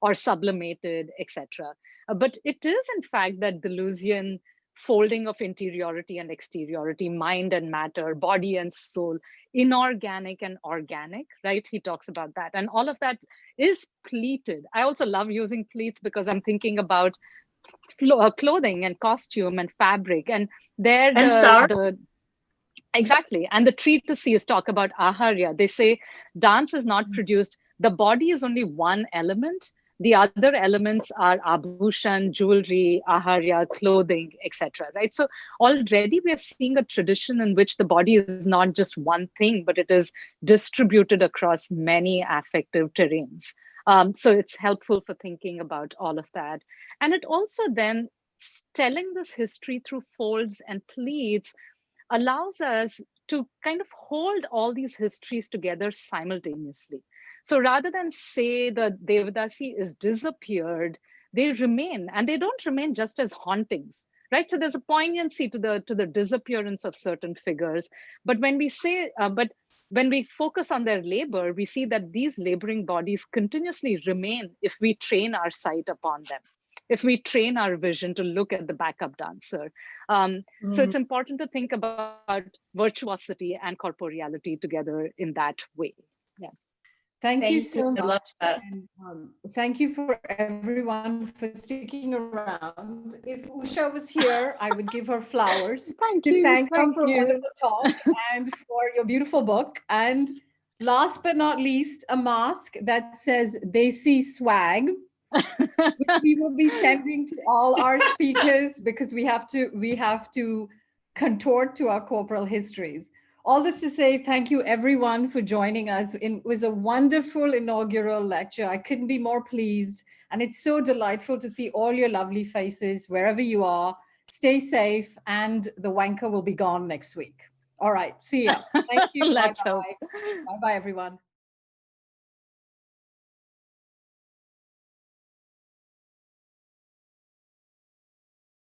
or sublimated, etc. But it is, in fact, that Deleuzian folding of interiority and exteriority, mind and matter, body and soul, inorganic and organic, right? He talks about that. And all of that is pleated. I also love using pleats because I'm thinking about clothing and costume and fabric. And there exactly. And the treatises talk about aharya. They say dance is not produced. The body is only one element. The other elements are abhushan, jewelry, aharya, clothing, etc. Right? So already we're seeing a tradition in which the body is not just one thing, but it is distributed across many affective terrains. So it's helpful for thinking about all of that. And it also then telling this history through folds and pleats allows us to kind of hold all these histories together simultaneously. So rather than say that Devadasi is disappeared, they remain, and they don't remain just as hauntings, right? So there's a poignancy to the disappearance of certain figures. But when we say, but when we focus on their labor, we see that these laboring bodies continuously remain if we train our sight upon them, if we train our vision to look at the backup dancer. So it's important to think about virtuosity and corporeality together in that way. Yeah. Thank you so I much. love that. And, thank you for everyone for sticking around. If Usha was here, I would give her flowers Thank to you. thank her Thank for a you. wonderful talk and for your beautiful book. And last but not least, a mask that says Desi Swag, which we will be sending to all our speakers because we have to contort to our corporal histories. All this to say, thank you everyone for joining us. It was a wonderful inaugural lecture. I couldn't be more pleased. And it's so delightful to see all your lovely faces wherever you are. Stay safe, and the wanker will be gone next week. All right, see ya. Thank you. Let's Bye-bye. hope. Bye-bye, everyone.